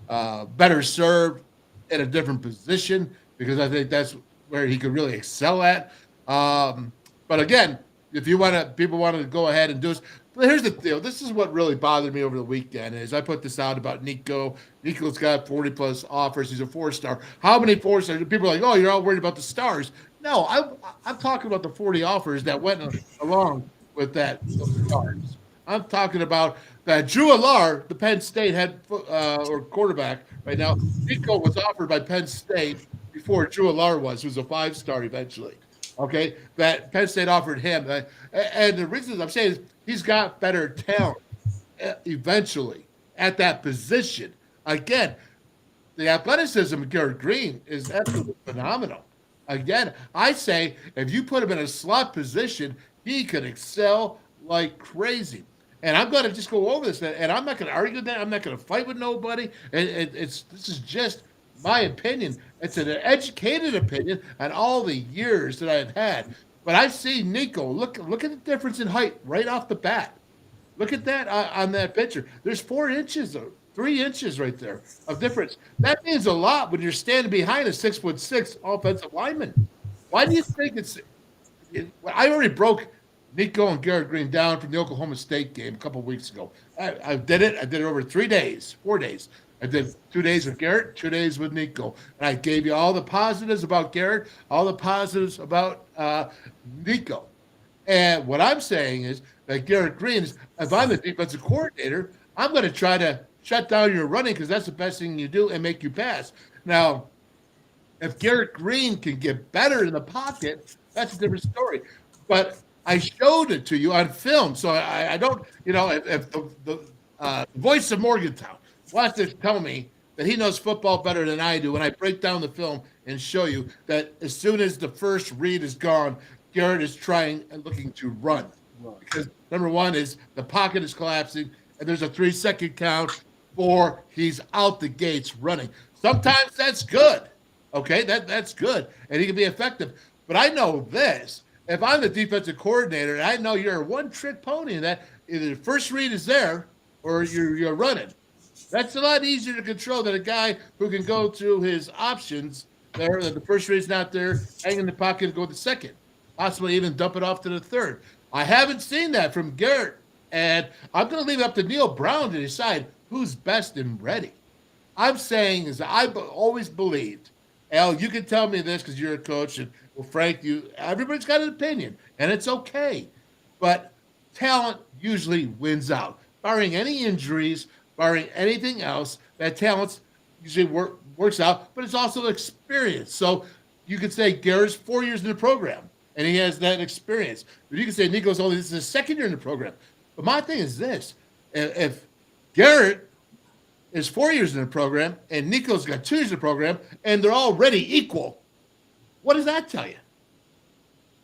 better served in a different position because I think that's where he could really excel at. But again, if people want to go ahead and do this, But here's the deal. This is what really bothered me over the weekend is I put this out about Nicco. Nicco's got 40-plus offers. He's a 4-star. How many 4-stars? People are like, oh, you're all worried about the stars. No, I'm talking about the 40 offers that went along with those stars. I'm talking about that Drew Allar, the Penn State head or quarterback right now. Nicco was offered by Penn State before Drew Allar who's a 5-star eventually. Okay, that Penn State offered him. And the reason I'm saying is he's got better talent eventually at that position. Again, the athleticism of Garrett Greene is absolutely phenomenal. Again, I say if you put him in a slot position, he could excel like crazy. And I'm going to just go over this, and I'm not going to argue that. I'm not going to fight with nobody. This is just my opinion. It's an educated opinion on all the years that I've had. But I see Nicco. Look at the difference in height right off the bat. Look at that on that picture. There's 4 inches or 3 inches right there of difference. That means a lot when you're standing behind a 6'6" offensive lineman. Why do you think I already broke Nicco and Garrett Greene down from the Oklahoma State game a couple of weeks ago. I did it. I did it over 4 days. I did 2 days with Garrett, 2 days with Nicco. And I gave you all the positives about Garrett, all the positives about Nicco. And what I'm saying is that Garrett Greene is, if I'm the defensive coordinator, I'm going to try to shut down your running because that's the best thing you do and make you pass. Now, if Garrett Greene can get better in the pocket, that's a different story. But I showed it to you on film, so I don't, if the voice of Morgantown wants to tell me that he knows football better than I do, when I break down the film and show you that as soon as the first read is gone, Garrett is trying and looking to run. Because number one is the pocket is collapsing, and there's a 3-second count, or he's out the gates running. Sometimes that's good, okay? That's good, and he can be effective. But I know this. If I'm the defensive coordinator and I know you're a one-trick pony and that either the first read is there or you're running, that's a lot easier to control than a guy who can go through his options there, that the first read's not there, hang in the pocket and go to the second, possibly even dump it off to the third. I haven't seen that from Garrett, and I'm going to leave it up to Neil Brown to decide who's best and ready. I'm saying is I've always believed, Al, you can tell me this because you're a coach, and well, Frank, everybody's got an opinion, and it's okay. But talent usually wins out. Barring any injuries, barring anything else, that talent usually works out, but it's also experience. So you could say Garrett's 4 years in the program, and he has that experience. But you can say Nicco's this is his second year in the program. But my thing is this. If Garrett is 4 years in the program, and Nicco's got 2 years in the program, and they're already equal, what does that tell you?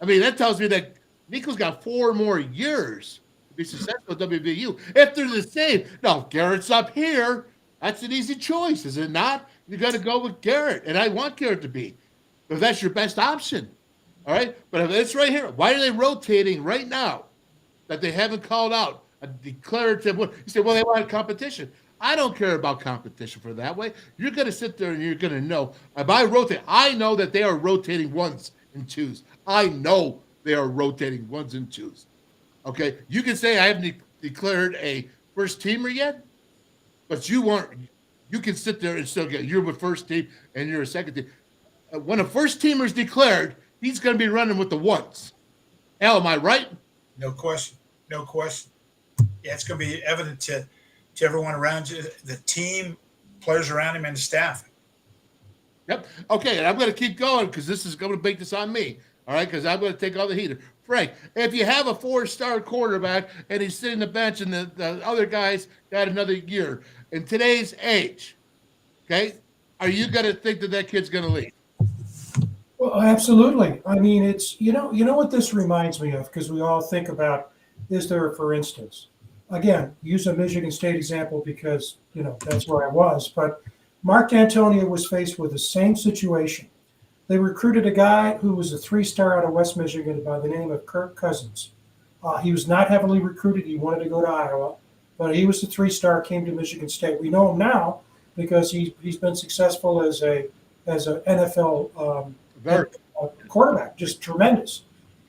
I mean, that tells me that Nicco's got 4 more years to be successful at WVU. If they're the same, now Garrett's up here. That's an easy choice, is it not? You got to go with Garrett, and I want Garrett to be. But that's your best option, all right? But if it's right here, why are they rotating right now that they haven't called out a declarative one? You say, well, they want competition. I don't care about competition for that way. You're going to sit there and you're going to know. If I rotate, I know that they are rotating 1s and 2s. I know they are rotating 1s and 2s. Okay? You can say I haven't declared a first teamer yet, but you can sit there and still you're with first team and you're a second team. When a first teamer is declared, he's going to be running with the 1s. Al, am I right? No question. No question. Yeah, it's going to be evident to everyone around you, the team, players around him, and the staff. Yep. Okay, and I'm going to keep going because this is going to bake this on me, all right, because I'm going to take all the heat. Frank, if you have a 4-star quarterback and he's sitting on the bench and the other guys got another year, in today's age, okay, are you going to think that kid's going to leave? Well, absolutely. I mean, it's, you know what this reminds me of, because we all think about, is there, for instance, again, use a Michigan State example because, that's where I was. But Mark D'Antonio was faced with the same situation. They recruited a guy who was a 3-star out of West Michigan by the name of Kirk Cousins. He was not heavily recruited. He wanted to go to Iowa, but he was a 3-star, came to Michigan State. We know him now because he's been successful as a NFL quarterback, just tremendous.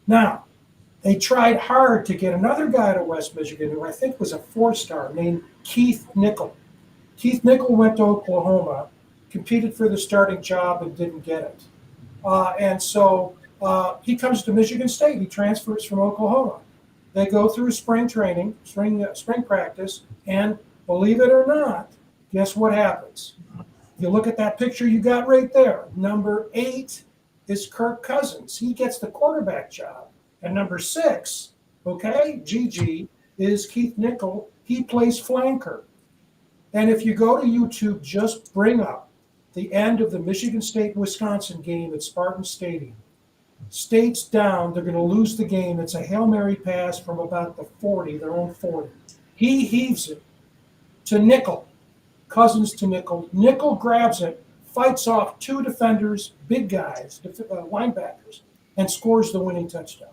Now, They tried hard to get another guy to West Michigan who I think was a 4-star named Keith Nicco. Keith Nicco went to Oklahoma, competed for the starting job and didn't get it. And so he comes to Michigan State. He transfers from Oklahoma. They go through spring training, spring practice, and believe it or not, guess what happens? You look at that picture you got right there. Number 8 is Kirk Cousins. He gets the quarterback job. And number 6, okay, GG, is Keith Nicco. He plays flanker. And if you go to YouTube, just bring up the end of the Michigan State-Wisconsin game at Spartan Stadium. State's down. They're going to lose the game. It's a Hail Mary pass from about the 40, their own 40. He heaves it to Nicco. Cousins to Nicco. Nicco grabs it, fights off 2 defenders, big guys, linebackers, and scores the winning touchdown.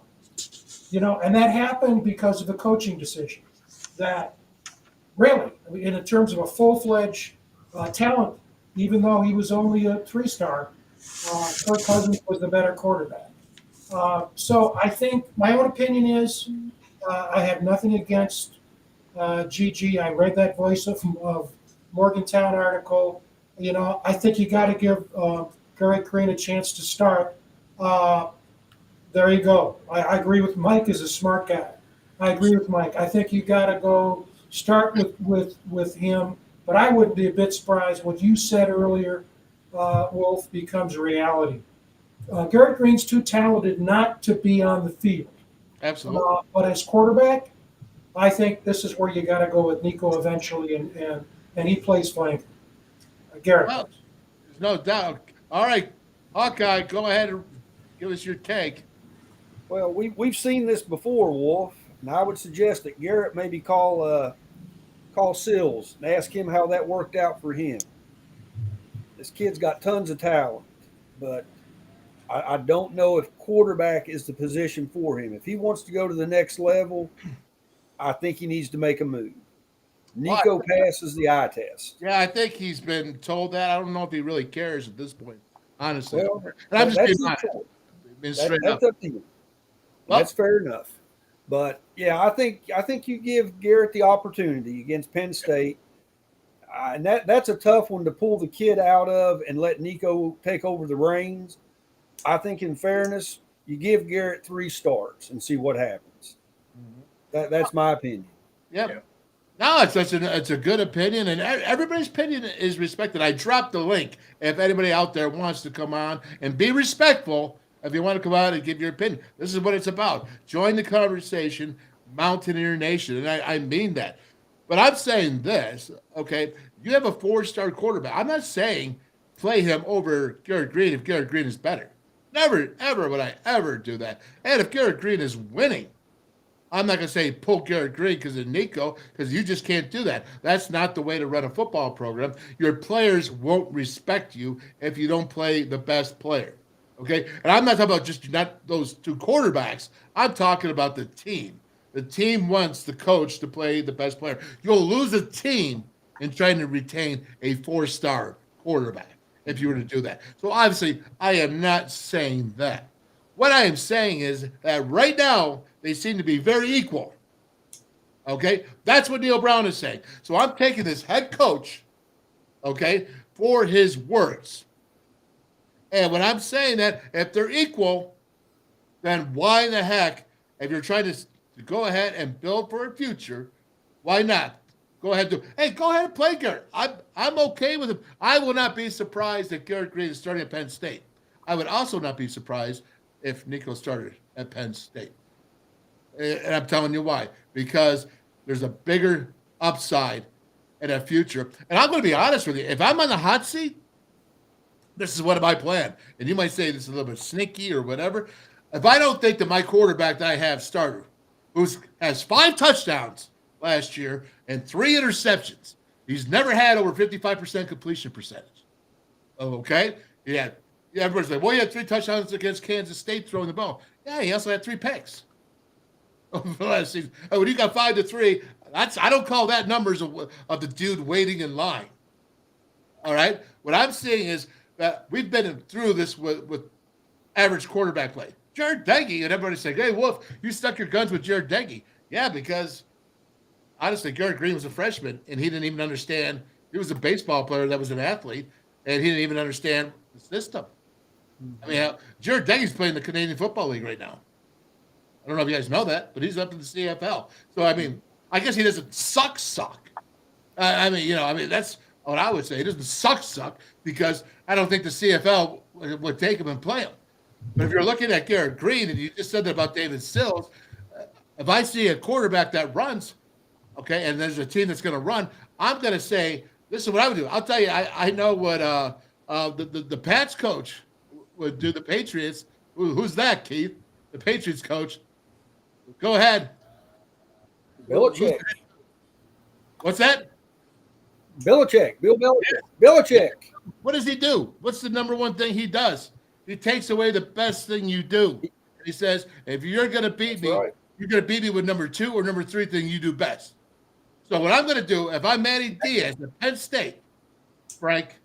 And that happened because of a coaching decision that really, in terms of a full-fledged talent, even though he was only a 3-star, Kirk Cousins was the better quarterback. So I think my own opinion is I have nothing against GG. I read that Voice of Morgantown article. I think you got to give Garrett Greene a chance to start. There you go. I agree with Mike is a smart guy. I agree with Mike. I think you got to go start with him. But I would be a bit surprised what you said earlier, Wolf, becomes reality. Garrett Greene's too talented not to be on the field. Absolutely. But as quarterback, I think this is where you got to go with Nicco eventually, and he plays flanker. Garrett. Well, there's no doubt. All right, Hawkeye, go ahead and give us your take. Well, we've seen this before, Wolf, and I would suggest that Garrett maybe call Sills and ask him how that worked out for him. This kid's got tons of talent, but I don't know if quarterback is the position for him. If he wants to go to the next level, I think he needs to make a move. Nicco passes the eye test. Yeah, I think he's been told that. I don't know if he really cares at this point, honestly. Well, and I'm just that's being honest. That's up to you. Well, that's fair enough. But yeah, I think you give Garrett the opportunity against Penn State, and that's a tough one to pull the kid out of and let Nicco take over the reins. I think, in fairness, you give Garrett 3 starts and see what happens. That's my opinion. Yep. Yeah. No, it's a good opinion, and everybody's opinion is respected. I dropped the link if anybody out there wants to come on and be respectful. If you want to come out and give your opinion, this is what it's about. Join the conversation, Mountaineer Nation, and I mean that. But I'm saying this, okay, you have a 4-star quarterback. I'm not saying play him over Garrett Greene if Garrett Greene is better. Never, ever would I ever do that. And if Garrett Greene is winning, I'm not going to say pull Garrett Greene because of Nicco, because you just can't do that. That's not the way to run a football program. Your players won't respect you if you don't play the best player. Okay? And I'm not talking about just not those 2 quarterbacks. I'm talking about the team. The team wants the coach to play the best player. You'll lose a team in trying to retain a 4-star quarterback if you were to do that. So obviously, I am not saying that. What I am saying is that right now, they seem to be very equal. Okay? That's what Neil Brown is saying. So I'm taking this head coach, okay, for his words. And when I'm saying that, if they're equal, then why in the heck, if you're trying to go ahead and build for a future, why not? Go ahead and play Garrett. I'm okay with him. I will not be surprised if Garrett Greene is starting at Penn State. I would also not be surprised if Nicco started at Penn State. And I'm telling you why. Because there's a bigger upside in a future. And I'm going to be honest with you. If I'm on the hot seat, this is what I plan. And you might say this is a little bit sneaky or whatever. If I don't think that my quarterback that I have starter, who has 5 touchdowns last year and 3 interceptions, he's never had over 55% completion percentage. Okay? Yeah. Everybody's like, well, he had 3 touchdowns against Kansas State throwing the ball. Yeah, he also had 3 picks. Last season. When you got 5-3, I don't call that numbers of the dude waiting in line. All right? What I'm saying is that we've been through this with average quarterback play. Jared Deggy, and everybody say, "Hey, Wolf, you stuck your guns with Jared Deggy." Yeah, because honestly, Garrett Greene was a freshman, and he didn't even understand. He was a baseball player that was an athlete, and he didn't even understand the system. I mean, Jared Deggy's playing the Canadian Football League right now. I don't know if you guys know that, but he's up in the CFL. So, I mean, I guess he doesn't suck. I mean, that's what I would say. He doesn't suck because I don't think the CFL would take him and play him. But if you're looking at Garrett Greene, and you just said that about David Sills, if I see a quarterback that runs, okay, and there's a team that's going to run, I'm going to say, this is what I would do. I'll tell you, I know what the Pats coach would do the Patriots. Who's that, Keith? The Patriots coach. Go ahead. Belichick. What's that? Belichick. Bill Belichick. Belichick. What does he do? What's the number one thing he does? He takes away the best thing you do. He says, if you're going to beat me, you're going to beat me with number 2 or number 3 thing you do best. So what I'm going to do, if I'm Manny Diaz at Penn State, Frank,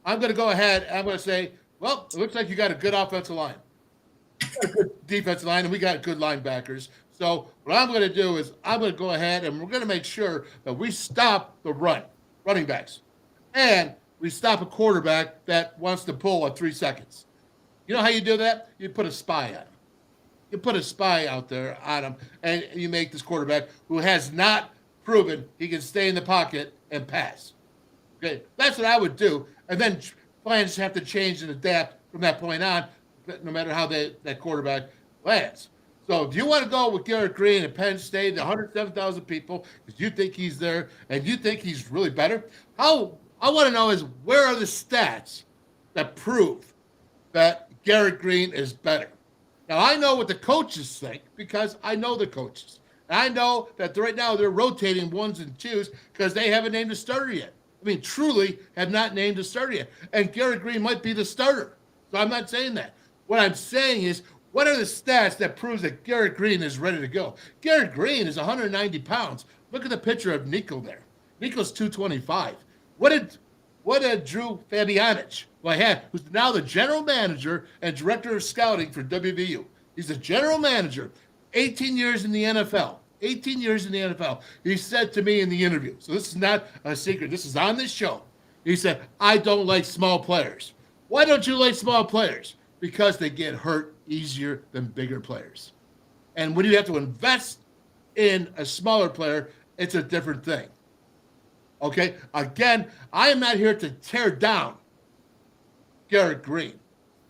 I'm going to go ahead and I'm going to say, well, it looks like you got a good offensive line, a good defensive line, and we got good linebackers. So what I'm going to do is I'm going to go ahead and we're going to make sure that we stop the running backs, and we stop a quarterback that wants to pull at 3 seconds. You know how you do that? You put a spy on him. You put a spy out there on him, and you make this quarterback who has not proven he can stay in the pocket and pass. Okay, that's what I would do. And then plans have to change and adapt from that point on, no matter how that quarterback lands. So if you want to go with Garrett Greene at Penn State, the 107,000 people, because you think he's there and you think he's really better, how I want to know is where are the stats that prove that Garrett Greene is better? Now, I know what the coaches think because I know the coaches. And I know that right now they're rotating 1s and 2s because they haven't named a starter yet. I mean, truly have not named a starter yet. And Garrett Greene might be the starter. So I'm not saying that. What I'm saying is, what are the stats that proves that Garrett Greene is ready to go? Garrett Greene is 190 pounds. Look at the picture of Nicco there. Nicco's 225. What did Drew Fabianich, who's now the general manager and director of scouting for WVU. He's the general manager, 18 years in the NFL. 18 years in the NFL. He said to me in the interview, so this is not a secret, this is on this show. He said, I don't like small players. Why don't you like small players? Because they get hurt easier than bigger players. And when you have to invest in a smaller player, it's a different thing. Okay? Again, I am not here to tear down Garrett Greene.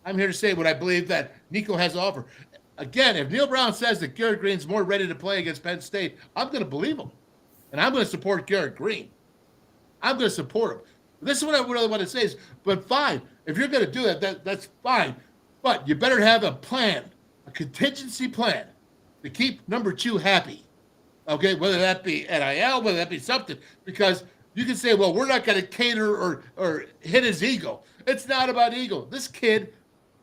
I'm here to say what I believe that Nicco has to offer. Again, if Neil Brown says that Garrett Greene's more ready to play against Penn State, I'm going to believe him. And I'm going to support Garrett Greene. I'm going to support him. This is what I really want to say is, but fine, if you're going to do that, that's fine. But you better have a plan, a contingency plan to keep number 2 happy. Okay, whether that be NIL, whether that be something, because you can say, well, we're not going to cater or hit his ego. It's not about ego. This kid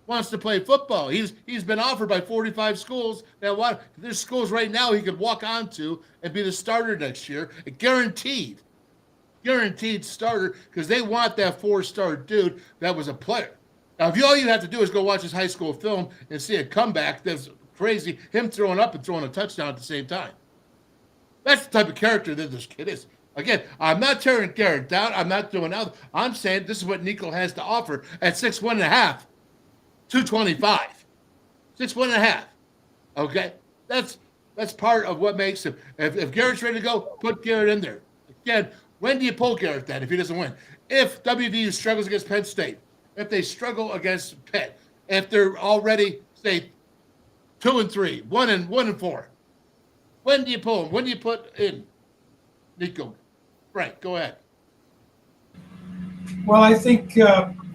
wants to play football. He's been offered by 45 schools. Now, there's schools right now he could walk onto and be the starter next year, a guaranteed starter, because they want that 4-star dude that was a player. Now, if all you have to do is go watch his high school film and see a comeback that's crazy, him throwing up and throwing a touchdown at the same time. That's the type of character that this kid is. Again, I'm not tearing Garrett down. I'm not doing that. I'm saying this is what Nicco has to offer at 6'1.5", 225. 6'1.5". Okay? That's part of what makes him. If Garrett's ready to go, put Garrett in there. Again, when do you pull Garrett then if he doesn't win? If WVU struggles against Penn State, if they struggle against Pitt, if they're already, say, 2-3, 1-4, when do you pull him? When do you put in Nicco? Frank, go ahead. Well, I think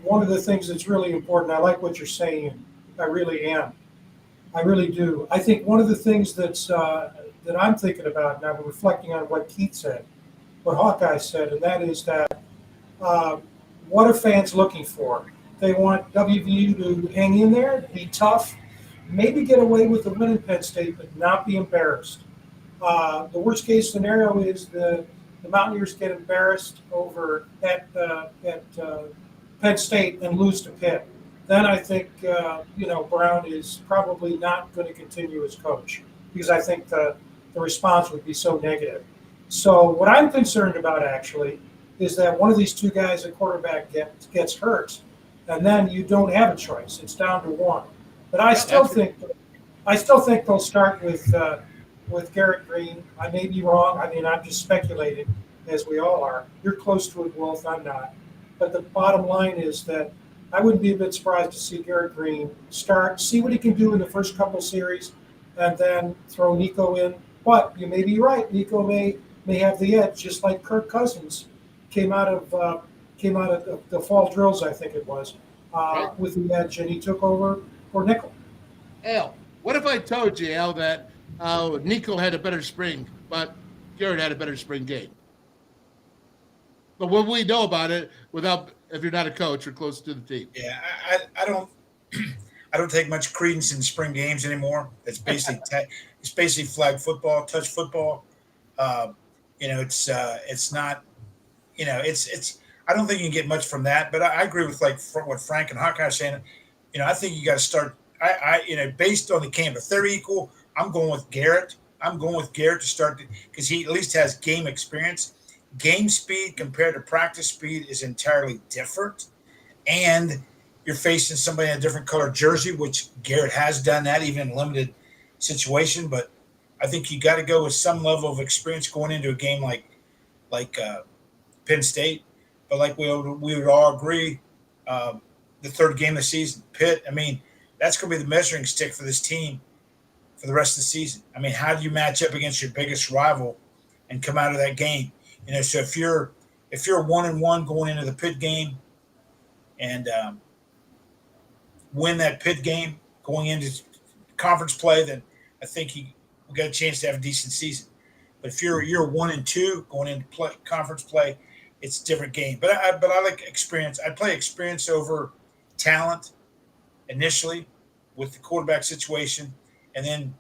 one of the things that's really important, I like what you're saying. I really am. I really do. I think one of the things that I'm thinking about, and I'm reflecting on what Keith said, what Hawkeye said, and that is that what are fans looking for? They want WVU to hang in there, be tough, maybe get away with the win in Penn State, but not be embarrassed. The worst case scenario is the Mountaineers get embarrassed over at Penn State and lose to Pitt. then I think Brown is probably not going to continue as coach because I think the response would be so negative. So what I'm concerned about actually is that one of these two guys at quarterback gets hurt, and then you don't have a choice. It's down to one. But I still think they'll start with Garrett Greene. I may be wrong. I mean, I'm just speculating, as we all are. You're close to it, Wolf. I'm not. But the bottom line is that I wouldn't be a bit surprised to see Garrett Greene start, see what he can do in the first couple series, and then throw Nicco in. But you may be right. Nicco may have the edge, just like Kirk Cousins came out of the fall drills, I think it was, with the edge, and he took over for Nicco. Al, what if I told you, Al, that Nicco had a better spring, but Garrett had a better spring game? But what we know about it, if you're not a coach or close to the team. Yeah, I don't take much credence in spring games anymore. It's basically flag football, touch football. It's not. I don't think you can get much from that. But I agree with what Frank and Hawkeye are saying. I think you got to start. Based on the camp, if they're equal, I'm going with Garrett. I'm going with Garrett to start because he at least has game experience. Game speed compared to practice speed is entirely different. And you're facing somebody in a different color jersey, which Garrett has done that even in a limited situation. But I think you got to go with some level of experience going into a game like Penn State. But like we would all agree, the third game of the season, Pitt, I mean, that's going to be the measuring stick for this team for the rest of the season. I mean, how do you match up against your biggest rival and come out of that game? So if you're 1-1 going into the Pitt game and win that Pitt game going into conference play, then I think we got a chance to have a decent season. But if you're 1-2 going into conference play, it's a different game. But I like experience. I play experience over talent initially with the quarterback situation, and then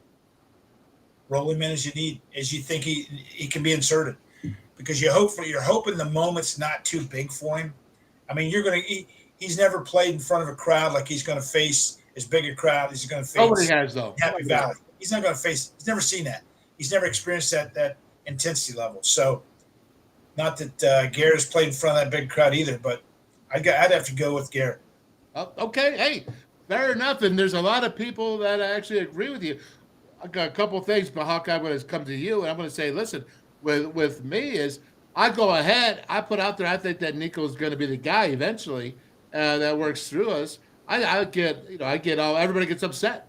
roll him in as you need, as you think he can be inserted. Because you're hoping the moment's not too big for him. I mean, he's never played in front of a crowd like he's going to face as big a crowd as he's going to face. Nobody has, though. Happy Valley. He's not going to face. He's never seen that. He's never experienced that intensity level. So, not that Garrett has played in front of that big crowd either, but I'd have to go with Garrett. Okay, hey, fair enough. And there's a lot of people that actually agree with you. I got a couple of things, but Hawkeye, when it's come to you, and I'm going to say, listen. With me is I go ahead. I put out there. I think that Nicco is going to be the guy eventually that works through us. I get everybody gets upset.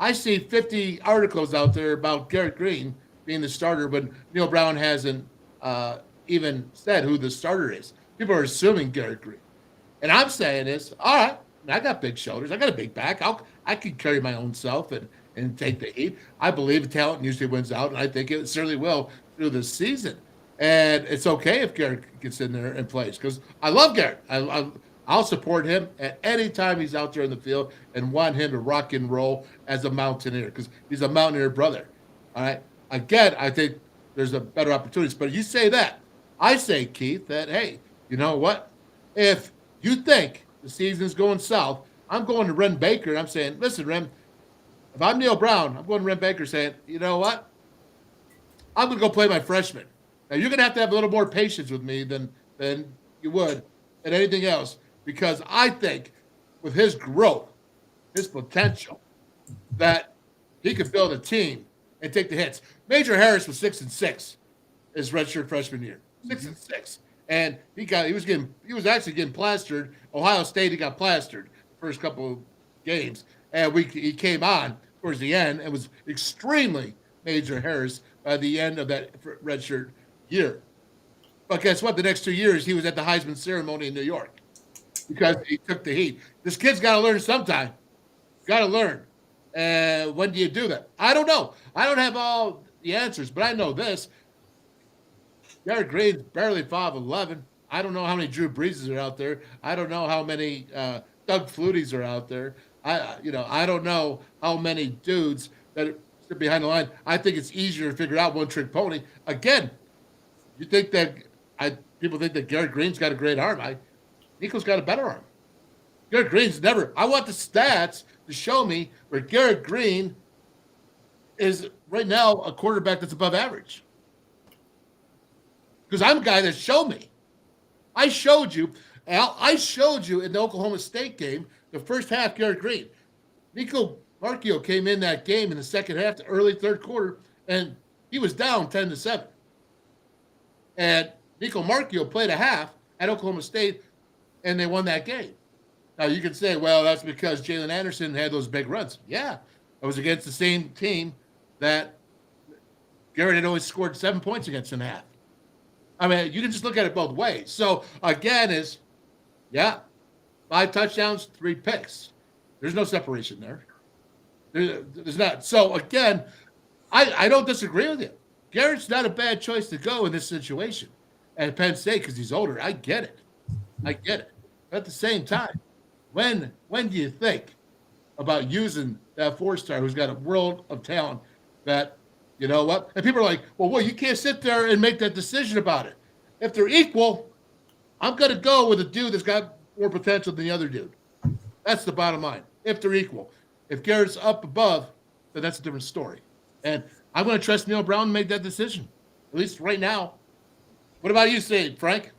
I see 50 articles out there about Garrett Greene being the starter, but Neil Brown hasn't even said who the starter is. People are assuming Garrett Greene, and I'm saying is all right. I got big shoulders. I got a big back. I can carry my own self and take the heat. I believe talent usually wins out, and I think it certainly will through the season. And it's okay if Garrett gets in there and plays because I love Garrett. I'll support him at any time he's out there in the field and want him to rock and roll as a Mountaineer because he's a Mountaineer brother. All right. Again, I think there's a better opportunities. But you say that. I say, Keith, that, hey, you know what? If you think the season's going south, I'm going to Ren Baker, and I'm saying, listen, Ren, if I'm Neil Brown, I'm going to Ren Baker saying, you know what? I'm going to go play my freshman. Now, you're going to have a little more patience with me than you would at anything else because I think with his growth, his potential, that he could build a team and take the hits. Major Harris was 6-6 his redshirt freshman year. 6-6. And he was actually getting plastered. Ohio State, he got plastered the first couple of games. And he came on towards the end and was extremely Major Harris by the end of that redshirt year. But guess what? The next 2 years, he was at the Heisman ceremony in New York because he took the heat. This kid's got to learn sometime. Got to learn. And when do you do that? I don't know. I don't have all the answers, but I know this. Garrett Greene's barely 5'11". I don't know how many Drew Breeses are out there. I don't know how many Doug Flutys are out there. I don't know how many dudes that sit behind the line. I think it's easier to figure out one-trick pony. Again, you think that people think that Garrett Greene's got a great arm. Nicco's got a better arm. Garrett Greene's never. I want the stats to show me where Garrett Greene is right now a quarterback that's above average. Because I'm a guy that showed me. I showed you, Al. I showed you in the Oklahoma State game, the first half, Garrett Greene. Nicco Marchiol came in that game in the second half, the early third quarter, and he was down 10-7. And Nicco Marchiol played a half at Oklahoma State, and they won that game. Now, you can say, well, that's because Jalen Anderson had those big runs. Yeah, it was against the same team that Garrett had only scored 7 points against in half. I mean, you can just look at it both ways. So, again, 5 touchdowns, 3 picks. There's no separation there. There's not. So, again, I don't disagree with you. Garrett's not a bad choice to go in this situation at Penn State because he's older. I get it. But at the same time, when do you think about using that 4-star who's got a world of talent that, you know what? And people are like, well, you can't sit there and make that decision about it. If they're equal, I'm going to go with a dude that's got more potential than the other dude. That's the bottom line. If they're equal. If Garrett's up above, then that's a different story. And I'm going to trust Neil Brown to make that decision, at least right now. What about you, Steve, Frank?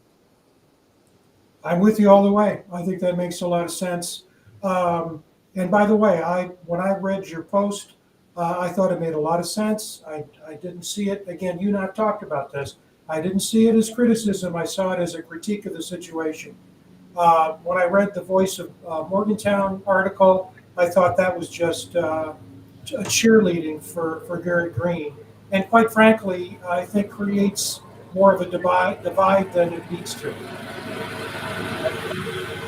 I'm with you all the way. I think that makes a lot of sense. And by the way, when I read your post, I thought it made a lot of sense. I didn't see it. Again, you and I have talked about this. I didn't see it as criticism. I saw it as a critique of the situation. When I read the Voice of Morgantown article, I thought that was just a cheerleading for Garrett Greene. And quite frankly, I think creates more of a divide than it needs to.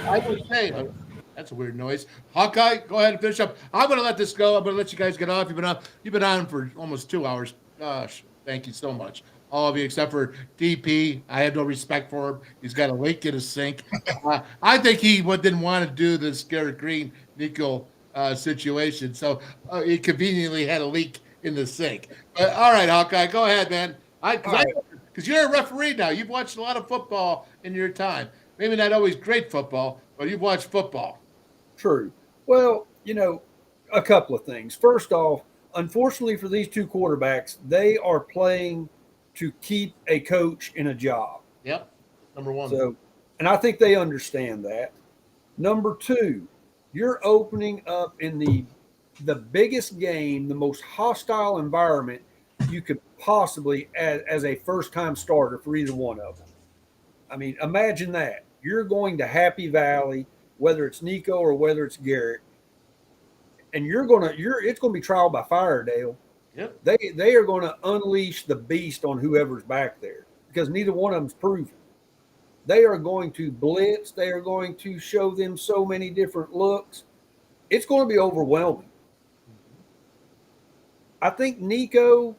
I would say, that's a weird noise. Hawkeye, go ahead and finish up. I'm going to let this go. I'm going to let you guys get off. You've been on for almost 2 hours. Gosh, thank you so much. All of you except for DP. I have no respect for him. He's got a leak in his sink. I think he didn't want to do this Garrett Greene Nicco situation, so he conveniently had a leak in the sink. But, all right, Hawkeye, go ahead, man. Because you're a referee now. You've watched a lot of football in your time. Maybe not always great football, but you've watched football. True. Well, a couple of things. First off, unfortunately for these two quarterbacks, they are playing to keep a coach in a job. Yep. Number one. So, and I think they understand that. Number two, you're opening up in the biggest game, the most hostile environment you could possibly as a first-time starter for either one of them. I mean, imagine that. You're going to Happy Valley, whether it's Nicco or whether it's Garrett, and it's going to be trial by fire, Dale. Yep. They are going to unleash the beast on whoever's back there because neither one of them's proven. They are going to blitz. They are going to show them so many different looks. It's going to be overwhelming. I think Nicco,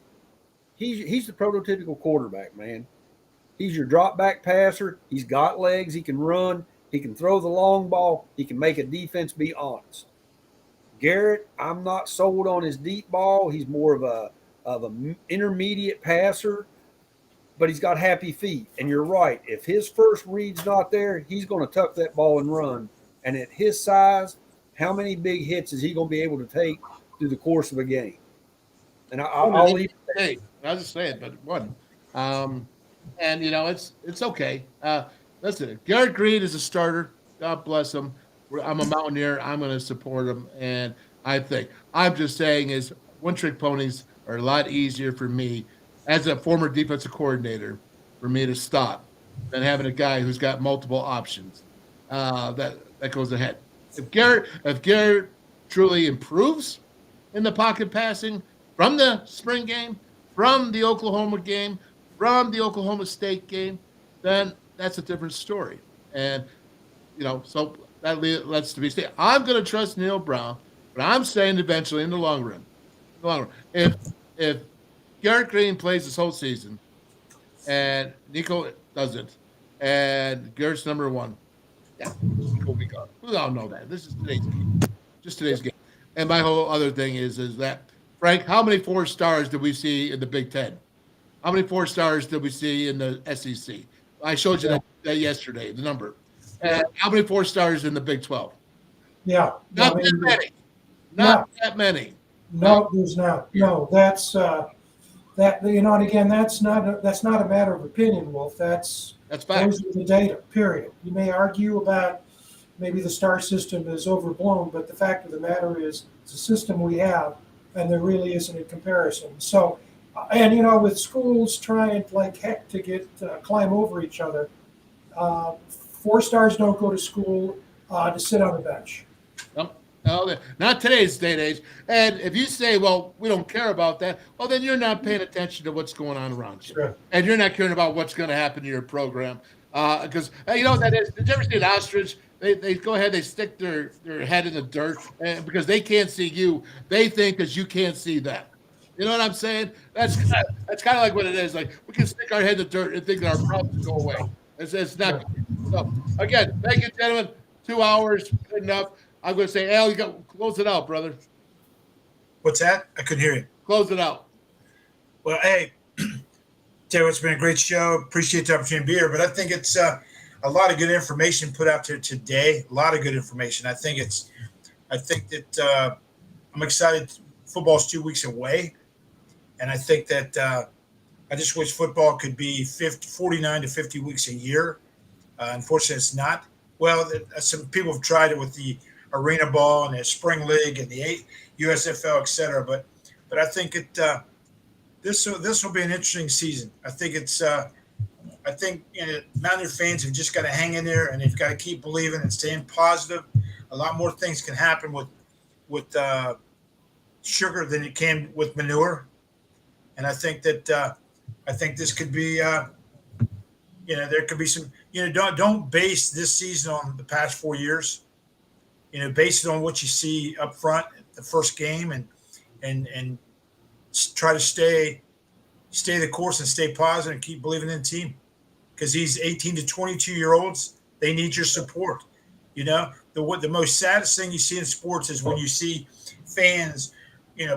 he's the prototypical quarterback, man. He's your drop back passer. He's got legs. He can run. He can throw the long ball. He can make a defense be honest. Garrett, I'm not sold on his deep ball. He's more of a intermediate passer, but he's got happy feet. And you're right. If his first read's not there, he's going to tuck that ball and run. And at his size, how many big hits is he going to be able to take through the course of a game? And I'll leave it there. I was just saying, but one. And, it's okay. Listen, Garrett Greene is a starter. God bless him. I'm a Mountaineer. I'm going to support him. And I'm just saying is one-trick ponies are a lot easier for me as a former defensive coordinator for me to stop than having a guy who's got multiple options that goes ahead. If Garrett truly improves in the pocket passing from the spring game, from the Oklahoma game, from the Oklahoma State game, then that's a different story. And, so that lets to be said. I'm going to trust Neil Brown, but I'm saying eventually in the long run, if Garrett Greene plays this whole season and Nicco doesn't, and Garrett's number one, yeah, Nicco will be gone. We all know that. This is today's game. Just today's game. And my whole other thing is that, Frank, how many 4-stars did we see in the Big Ten? How many 4-stars did we see in the SEC? I showed you that yesterday, the number. And how many 4-stars in the Big 12? Yeah. Not I that mean, many. Not that many. No, there's not. No, that's that. And again, that's not a matter of opinion, Wolf. That's fact. Those are the data. Period. You may argue about maybe the star system is overblown, but the fact of the matter is it's a system we have, and there really isn't a comparison. So, and with schools trying like heck to get climb over each other, 4 stars don't go to school to sit on the bench. No, not today's day and age. And if you say, well, we don't care about that, well, then you're not paying attention to what's going on around you. Sure. And you're not caring about what's going to happen to your program. Because you know what that is? Did you ever see an ostrich? They go ahead, they stick their head in the dirt, and because they can't see you, they think because you can't see them. You know what I'm saying? That's kind of like what it is. Like, we can stick our head in the dirt and think that our problems go away. It's not. So, again, thank you, gentlemen. 2 hours, good enough. I'm going to say, Al, you got close it out, brother. What's that? I couldn't hear you. Close it out. Well, hey, tell you what, it's been a great show. Appreciate the opportunity to be here, but I think it's a lot of good information put out there today. A lot of good information. I think that I'm excited. Football's 2 weeks away, and I think that I just wish football could be 49 to 50 weeks a year. Unfortunately, it's not. Well, some people have tried it with the arena ball and the spring league and the USFL, et cetera. But I think this will be an interesting season. I think Mountaineer fans have just got to hang in there, and they've got to keep believing and staying positive. A lot more things can happen with sugar than it can with manure, and I think that this could be there could be some don't base this season on the past 4 years. Base it on what you see up front the first game, and try to stay the course and stay positive and keep believing in the team, because these 18 to 22-year-olds, they need your support. The most saddest thing you see in sports is when you see fans,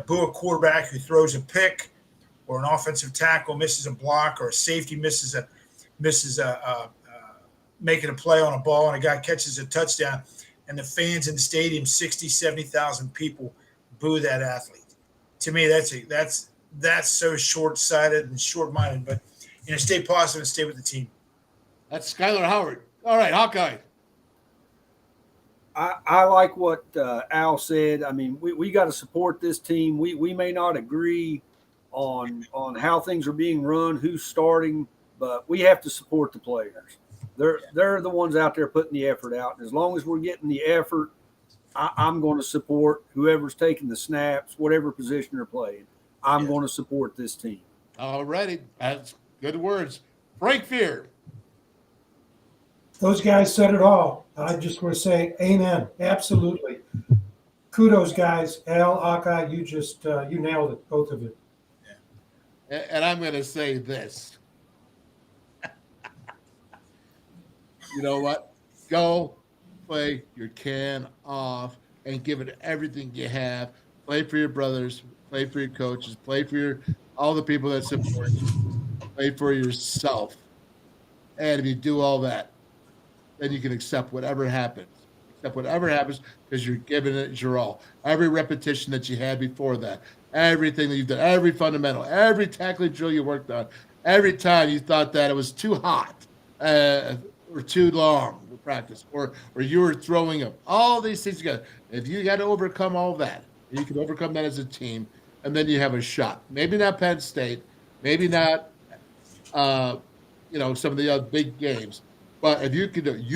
boo a quarterback who throws a pick, or an offensive tackle misses a block, or a safety misses making a play on a ball and a guy catches a touchdown, and the fans in the stadium, 60, 70,000 people, boo that athlete. To me, that's so short-sighted and short-minded. But stay positive and stay with the team. That's Skylar Howard. All right, Hawkeye. I like what Al said. I mean, we got to support this team. We may not agree on how things are being run, who's starting, but we have to support the players. They're the ones out there putting the effort out. And as long as we're getting the effort, I'm going to support whoever's taking the snaps, whatever position they're playing. I'm going to support this team. All righty. That's good words. Frank Fear. Those guys said it all. I just want to say amen. Absolutely. Kudos, guys. Al, Hawkeye, you just you nailed it, both of you. Yeah. And I'm going to say this. You know what? Go play your can off and give it everything you have. Play for your brothers. Play for your coaches. Play for all the people that support you. Play for yourself. And if you do all that, then you can accept whatever happens. Accept whatever happens, because you're giving it your all. Every repetition that you had before that, everything that you've done, every fundamental, every tackling drill you worked on, every time you thought that it was too hot or too long to practice, or you were throwing up, all these things together. If you got to overcome all that, you can overcome that as a team, and then you have a shot. Maybe not Penn State, maybe not some of the other big games. But if you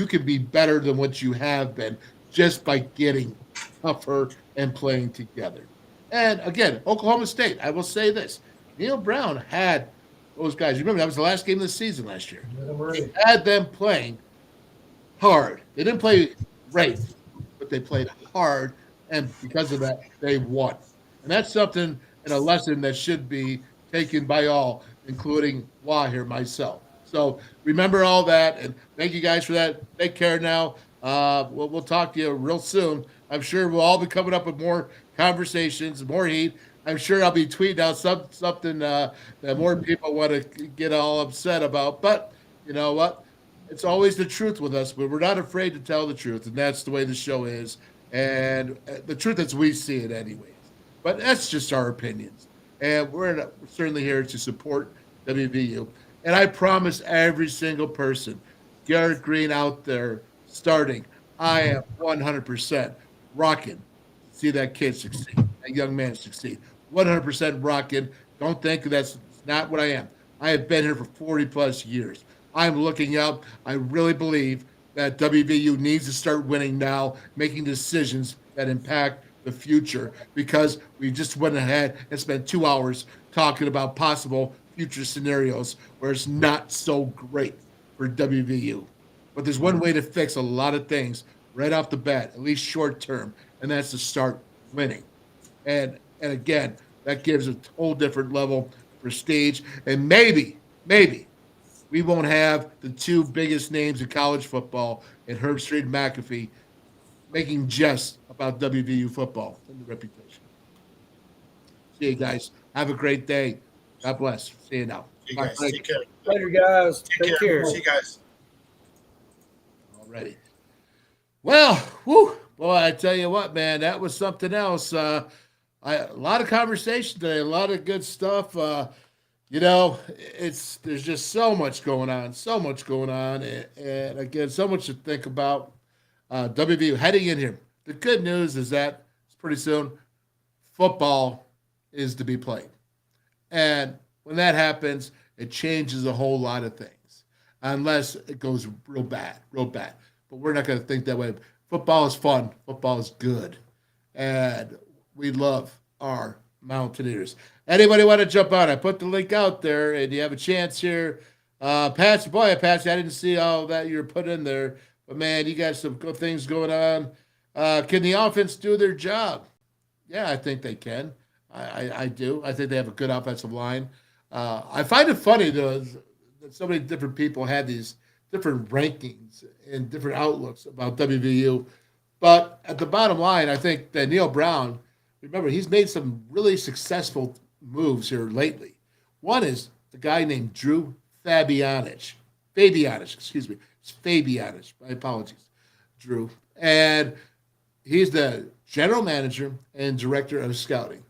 can be better than what you have been just by getting tougher and playing together. And again, Oklahoma State, I will say this. Neil Brown had those guys. You remember, that was the last game of the season last year. He had them playing hard. They didn't play great, but they played hard. And because of that, they won. And that's something and a lesson that should be taken by all, including here, myself. So remember all that, and thank you guys for that. Take care now. We'll talk to you real soon. I'm sure we'll all be coming up with more conversations, more heat. I'm sure I'll be tweeting out something that more people want to get all upset about. But you know what? It's always the truth with us, but we're not afraid to tell the truth, and that's the way the show is. And the truth is we see it anyways. But that's just our opinions. And we're certainly here to support WVU. And I promise every single person, Garrett Greene out there starting, I am 100% rocking. See that kid succeed, that young man succeed. 100% rocking. Don't think that's not what I am. I have been here for 40 plus years. I'm looking up. I really believe that WVU needs to start winning now, making decisions that impact the future, because we just went ahead and spent 2 hours talking about possible future scenarios where it's not so great for WVU. But there's one way to fix a lot of things right off the bat, at least short term, and that's to start winning. And again, that gives a whole different level of prestige. And maybe we won't have the two biggest names in college football in Herb Street and McAfee making jest about WVU football and the reputation. See you guys. Have a great day. God bless. See you now. See you guys. Take care. Later, guys. Take care. See you guys. Alrighty. Well, boy, I tell you what, man, that was something else. A lot of conversation today, a lot of good stuff. There's just so much going on, and again, so much to think about. WVU heading in here. The good news is that pretty soon football is to be played, and when that happens, it changes a whole lot of things. Unless it goes real bad. But we're not going to think that way. Football is fun. Football is good, and we love our Mountaineers. Anybody want to jump on? I put the link out there, and you have a chance here. Patsy, I didn't see all that you were put in there, but man, you got some good things going on. Can the offense do their job? Yeah, I think they can. I do. I think they have a good offensive line. I find it funny, though, that so many different people had these different rankings and different outlooks about WVU. But at the bottom line, I think that Neil Brown, remember, he's made some really successful moves here lately. One is a guy named Drew Fabianich. It's Fabianich. My apologies, Drew. And he's the general manager and director of scouting.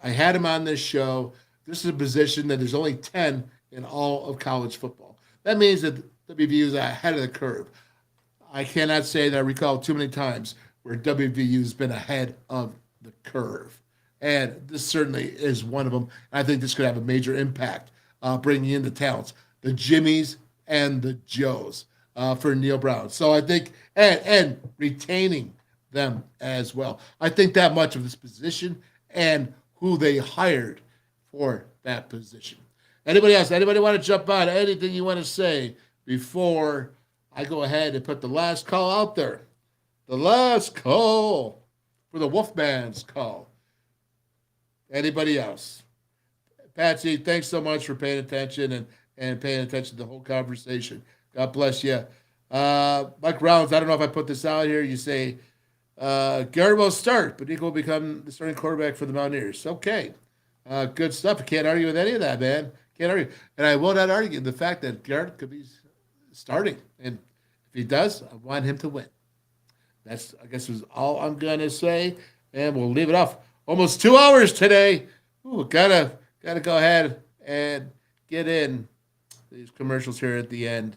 I had him on this show. This is a position that there's only 10 in all of college football. That means that WVU is ahead of the curve. I cannot say that I recall too many times where WVU has been ahead of the curve. And this certainly is one of them. I think this could have a major impact, bringing in the talents, the Jimmies and the Joes for Neil Brown. So I think, and retaining them as well. I think that much of this position and who they hired for that position. Anybody else? Anybody want to jump on? Anything you want to say before I go ahead and put the last call out there? The last call for the WolfMan's call. Anybody else? Patsy, thanks so much for paying attention and paying attention to the whole conversation. God bless you. Mike Rounds, I don't know if I put this out here. You say, Garrett will start, but Nicco will become the starting quarterback for the Mountaineers. Okay. Good stuff. I can't argue with any of that, man. Can't argue. And I will not argue the fact that Garrett could be starting. And if he does, I want him to win. That's, I guess, is all I'm going to say. And we'll leave it off. Almost 2 hours today. Ooh, gotta go ahead and get in these commercials here at the end.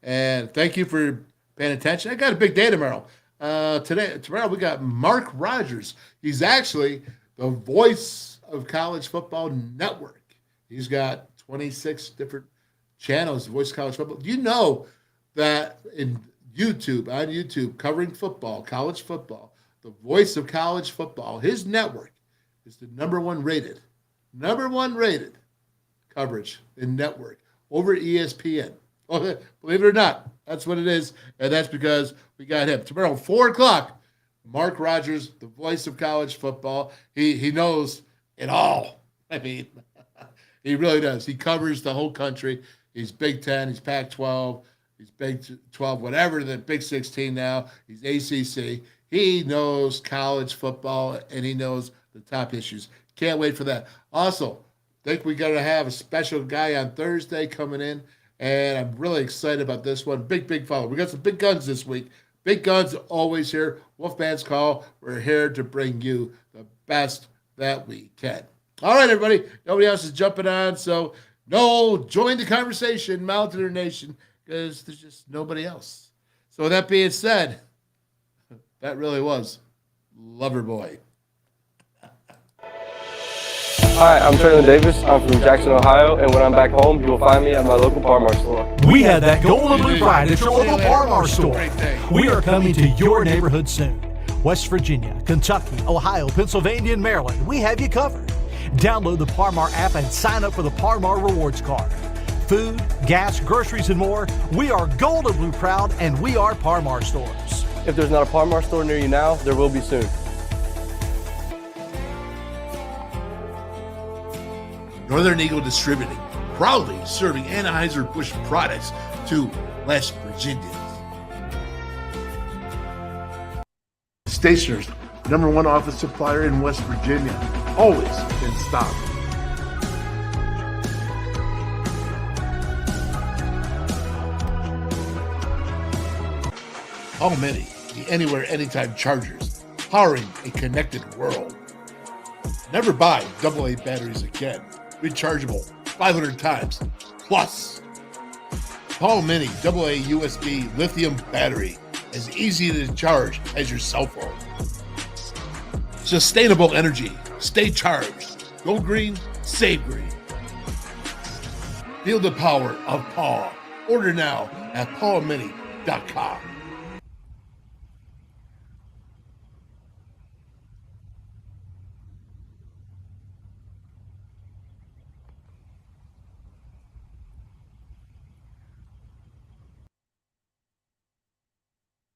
And thank you for paying attention. I got a big day tomorrow. Tomorrow we got Mark Rogers. He's actually the voice of College Football Network. He's got 26 different channels, Voice of College Football. Do you know that on YouTube, covering football, college football, the voice of college football, his network is the number one rated coverage in network over ESPN. Oh, believe it or not, that's what it is. And that's because we got him. Tomorrow, 4 o'clock, Mark Rogers, the voice of college football. He knows it all. I mean, he really does. He covers the whole country. He's Big 10, he's Pac-12, he's Big 12, whatever, the Big 16 now. He's ACC. He knows college football, and he knows the top issues. Can't wait for that. Also, think we got to have a special guy on Thursday coming in, and I'm really excited about this one. Big follow. We got some big guns this week. Big guns always here. WolfMan's Call. We're here to bring you the best that we can. All right, everybody. Nobody else is jumping on, so no, join the conversation, Mountaineer Nation, because there's just nobody else. So with that being said, that really was Loverboy. Hi, I'm Traylon Davis. I'm from Jackson, Ohio, and when I'm back home, you will find me at my local Parmar store. We had that gold and blue pride at your local Parmar store. We are coming to your neighborhood soon. West Virginia, Kentucky, Ohio, Pennsylvania, and Maryland, we have you covered. Download the Parmar app and sign up for the Parmar Rewards Card. Food, gas, groceries, and more. We are gold and blue proud, and we are Parmar stores. If there's not a Parmar store near you now, there will be soon. Northern Eagle Distributing, proudly serving Anheuser-Busch products to West Virginia. Stationers, #1 office supplier in West Virginia, always in stock. How many? The Anywhere, Anytime Chargers, powering a connected world. Never buy AA batteries again. Rechargeable 500 times plus. Paul Mini AA USB lithium battery, as easy to charge as your cell phone. Sustainable energy, stay charged. Go green, save green. Feel the power of Paul. Order now at paulmini.com.